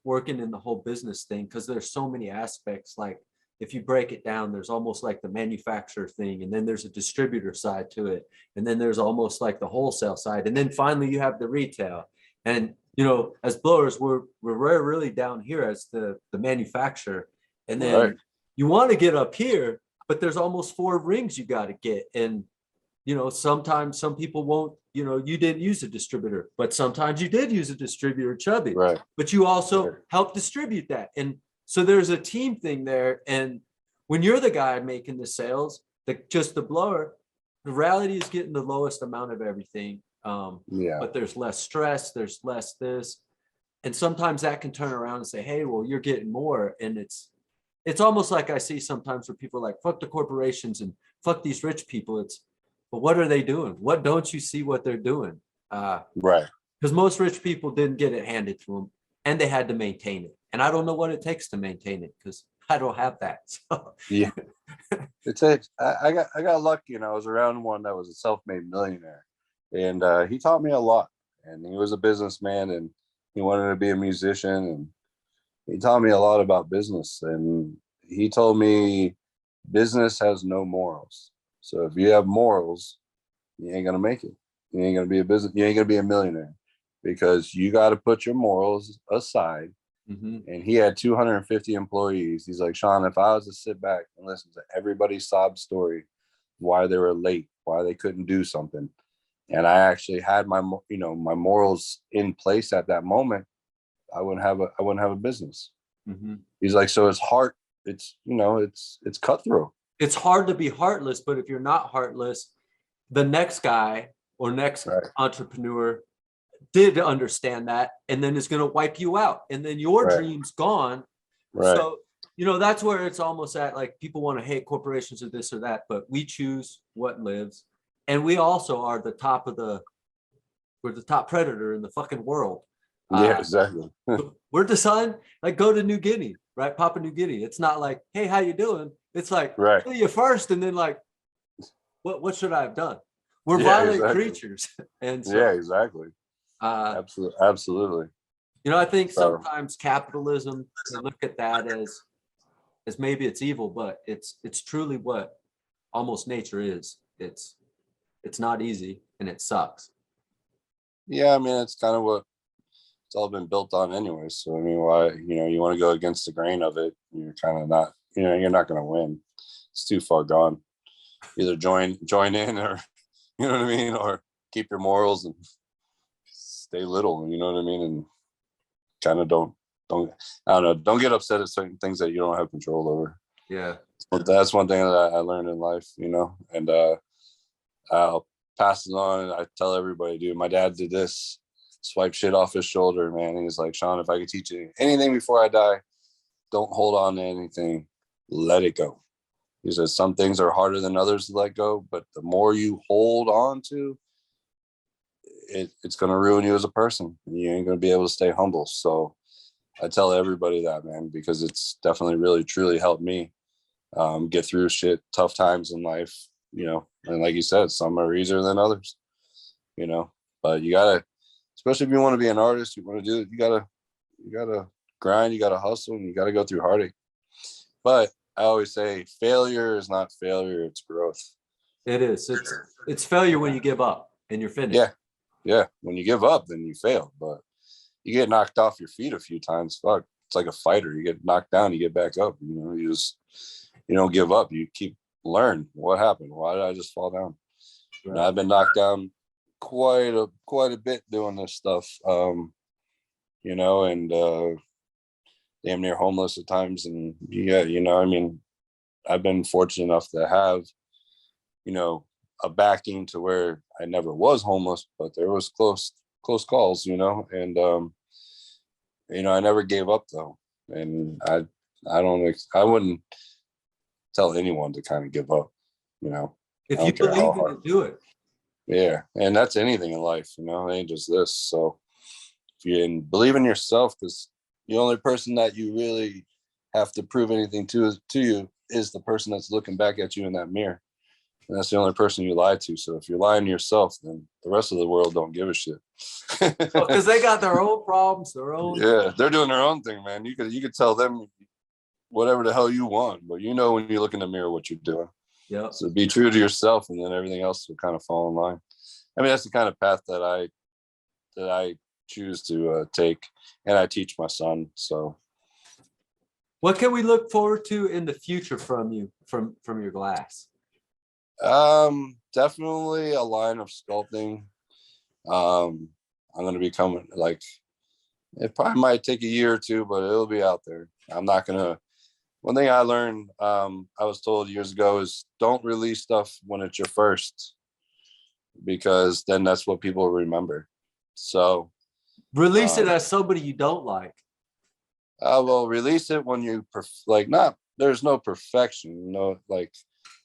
working in the whole business thing because there's so many aspects. Like, if you break it down, there's almost like the manufacturer thing, and then there's a distributor side to it, and then there's almost like the wholesale side, and then finally you have the retail. And as blowers, we're really down here as the manufacturer, and then you want to get up here, but there's almost 4 rings you got to get. And, sometimes some people won't, you didn't use a distributor, but sometimes you did use a distributor, Chubby.
Right.
But you also help distribute that. And so there's a team thing there. And when you're the guy making the sales, just the blower, the reality is getting the lowest amount of everything. But there's less stress, there's less this. And sometimes that can turn around and say, hey, well, you're getting more. And it's almost like I see sometimes where people are like, fuck the corporations and fuck these rich people. But what are they doing? What don't you see what they're doing?
Right.
Because most rich people didn't get it handed to them and they had to maintain it. And I don't know what it takes to maintain it because I don't have that. So.
Yeah. It takes, I got lucky and I was around one that was a self-made millionaire. And he taught me a lot. And he was a businessman and he wanted to be a musician. And he taught me a lot about business, and he told me business has no morals. So if you have morals, you ain't gonna make it. You ain't gonna be you ain't gonna be a millionaire because you got to put your morals aside. Mm-hmm. And he had 250 employees. He's like, Sean, if I was to sit back and listen to everybody's sob story, why they were late, why they couldn't do something, and I actually had my morals in place at that moment, I wouldn't have a business. Mm-hmm. He's like, so it's hard. It's cutthroat.
It's hard to be heartless, but if you're not heartless, the next guy or next entrepreneur did understand that, and then is going to wipe you out, and then your dream's gone. Right. So that's where it's almost at, like, people want to hate corporations or this or that, but we choose what lives, and we also are we're the top predator in the fucking world.
Yeah, exactly.
We're the sun, like, go to New Guinea, right? Papua New Guinea. It's not like, hey, how you doing? It's like, kill you first, and then like, what should I have done? We're violent creatures. And so,
exactly. Absolutely.
I think sometimes capitalism, they look at that as maybe it's evil, but it's truly what almost nature is. It's not easy and it sucks.
Yeah, I mean, it's kind of what it's all been built on anyway. So I mean, why, you want to go against the grain of it, you're kind of not, you're not going to win. It's too far gone. Either join in, or you know what I mean, or keep your morals and stay little, you know what I mean, and kind of don't I don't know, don't get upset at certain things that you don't have control over.
Yeah.
But that's one thing that I learned in life, and I'll pass it on. And I tell everybody, dude, my dad did this, swipe shit off his shoulder, man. And he's like, Sean, if I could teach you anything before I die, don't hold on to anything, let it go. He says some things are harder than others to let go, but the more you hold on to it, it's going to ruin you as a person. You ain't going to be able to stay humble. So I tell everybody that, man, because it's definitely really, truly helped me get through shit, tough times in life, and like you said, some are easier than others, but you gotta, especially if you want to be an artist, you want to do it, you gotta grind, you gotta hustle, and you gotta go through heartache. But I always say failure is not failure, it's growth.
It is. It's failure when you give up and you're finished.
Yeah. When you give up, then you fail. But you get knocked off your feet a few times. Fuck, it's like a fighter. You get knocked down, you get back up. You don't give up. You keep learn what happened. Why did I just fall down? Right. I've been knocked down quite a bit doing this stuff. And damn near homeless at times. And I mean, I've been fortunate enough to have, a backing to where I never was homeless, but there was close calls, and I never gave up though. And I wouldn't tell anyone to kind of give up,
if you believe in it, do it.
Yeah. And that's anything in life, it ain't just this. So if you believe in yourself, because the only person that you really have to prove anything to you is the person that's looking back at you in that mirror. And that's the only person you lie to. So if you're lying to yourself, then the rest of the world don't give a shit.
Because they got their own problems, their own.
Yeah, they're doing their own thing, man. You could tell them whatever the hell you want, but when you look in the mirror what you're doing.
Yeah.
So be true to yourself, and then everything else will kind of fall in line. I mean, that's the kind of path that I choose to take, and I teach my son. So,
what can we look forward to in the future from you, from your glass?
Definitely a line of sculpting. I'm going to be coming, like, it probably might take a year or two, but it'll be out there. I'm not going to, one thing I learned, I was told years ago, is don't release stuff when it's your first, because then that's what people remember. So
release it as somebody you don't like.
Well, release it when you there's no perfection, like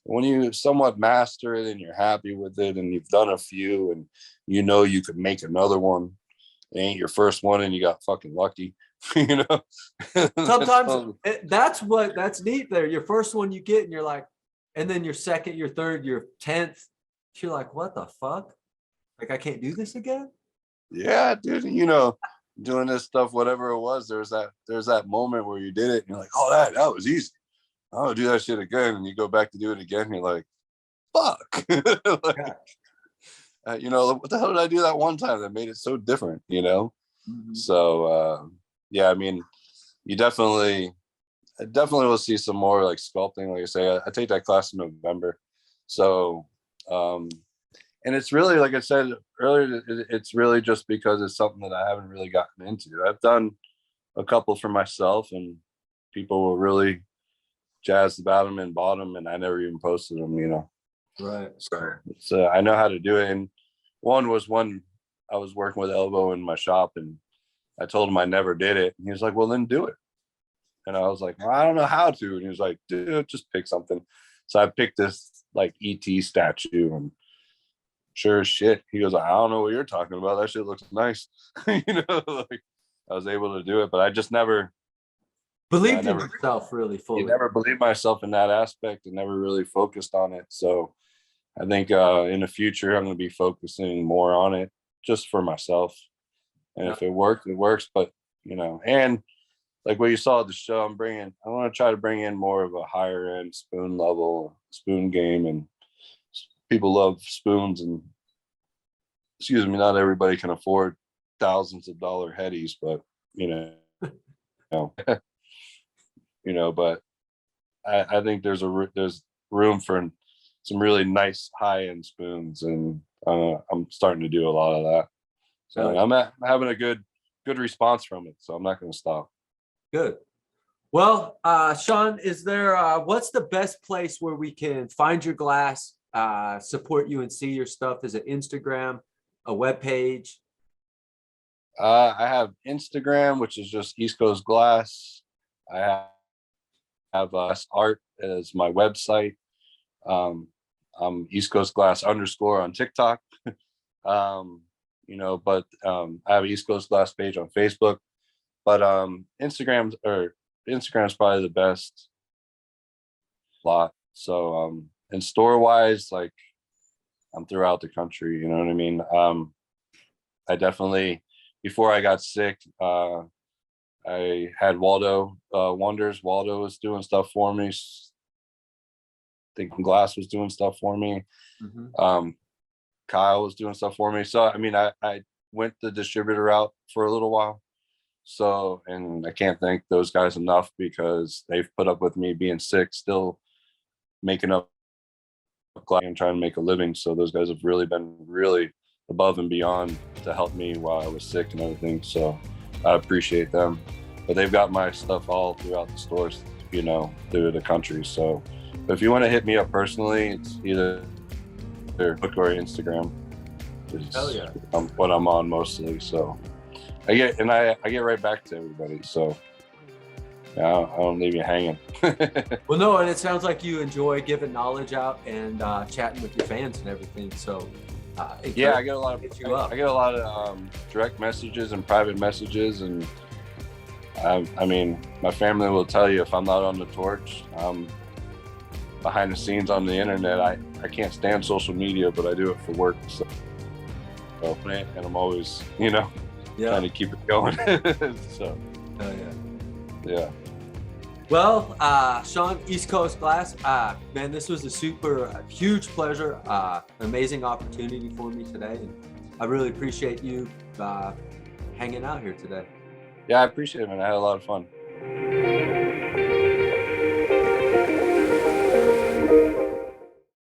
when you somewhat master it and you're happy with it and you've done a few and you could make another one. It ain't your first one and you got fucking lucky.
Sometimes that's neat there. Your first one you get and you're like, and then your second, your third, your 10th, you're like, what the fuck? Like, I can't do this again?
Yeah, dude. Doing this stuff, whatever it was, there's that moment where you did it and you're like, oh, that was easy. I'll do that shit again. And you go back to do it again. And you're like, fuck. What the hell did I do that one time that made it so different, Mm-hmm. So, yeah, I mean, I definitely will see some more like sculpting. Like I say, I take that class in November. So, and it's really, like I said earlier, it's really just because it's something that I haven't really gotten into. I've done a couple for myself and people were really jazzed about them and bought them, and I never even posted them,
Right.
So I know how to do it. And one was when I was working with Elbow in my shop and I told him I never did it. And he was like, well, then do it. And I was like, well, I don't know how to. And he was like, dude, just pick something. So I picked this like ET statue, and sure as shit, he goes, I don't know what you're talking about. That shit looks nice. Like I was able to do it, but I just never
believed in yourself really fully.
You never believed myself in that aspect and never really focused on it. So I think in the future, I'm going to be focusing more on it just for myself. And if it works, it works. But, and like what you saw at the show, I want to try to bring in more of a higher end spoon level, spoon game. And people love spoons, and not everybody can afford thousands of dollar headies, but know, but I think there's room for some really nice high end spoons, and I'm starting to do a lot of that. So I'm having a good response from it. So I'm not going to stop.
Good. Well, Sean, is there what's the best place where we can find your glass, support you, and see your stuff? Is it Instagram, a web page?
I have Instagram, which is just East Koast Glass. I have art as my website. I'm East Koast Glass __ on TikTok. But I have East Koast Glass page on Facebook. But Instagram's probably the best lot. So and store wise, like I'm throughout the country, you know what I mean? I definitely, before I got sick, I had Waldo Wonders. Waldo was doing stuff for me. Thinking Glass was doing stuff for me.
Mm-hmm.
Kyle was doing stuff for me. So I mean, I went the distributor route for a little while. So, and I can't thank those guys enough, because they've put up with me being sick, still making up and trying to make a living. So those guys have really been above and beyond to help me while I was sick and everything. So I appreciate them. But they've got my stuff all throughout the stores, through the country. So if you want to hit me up personally, it's either Facebook or Instagram.
Hell yeah.
What I'm on mostly. So I get right back to everybody. So yeah, I don't leave you hanging.
Well, no, and it sounds like you enjoy giving knowledge out and chatting with your fans and everything. So
yeah, I get a lot of direct messages and private messages, and I mean, my family will tell you, if I'm not on the torch, behind the scenes on the internet. I can't stand social media, but I do it for work. So and I'm always, trying to keep it going. So yeah.
Well, Sean, East Koast Glass, man, this was a huge pleasure, amazing opportunity for me today, and I really appreciate you hanging out here today.
Yeah, I appreciate it, man. I had a lot of fun.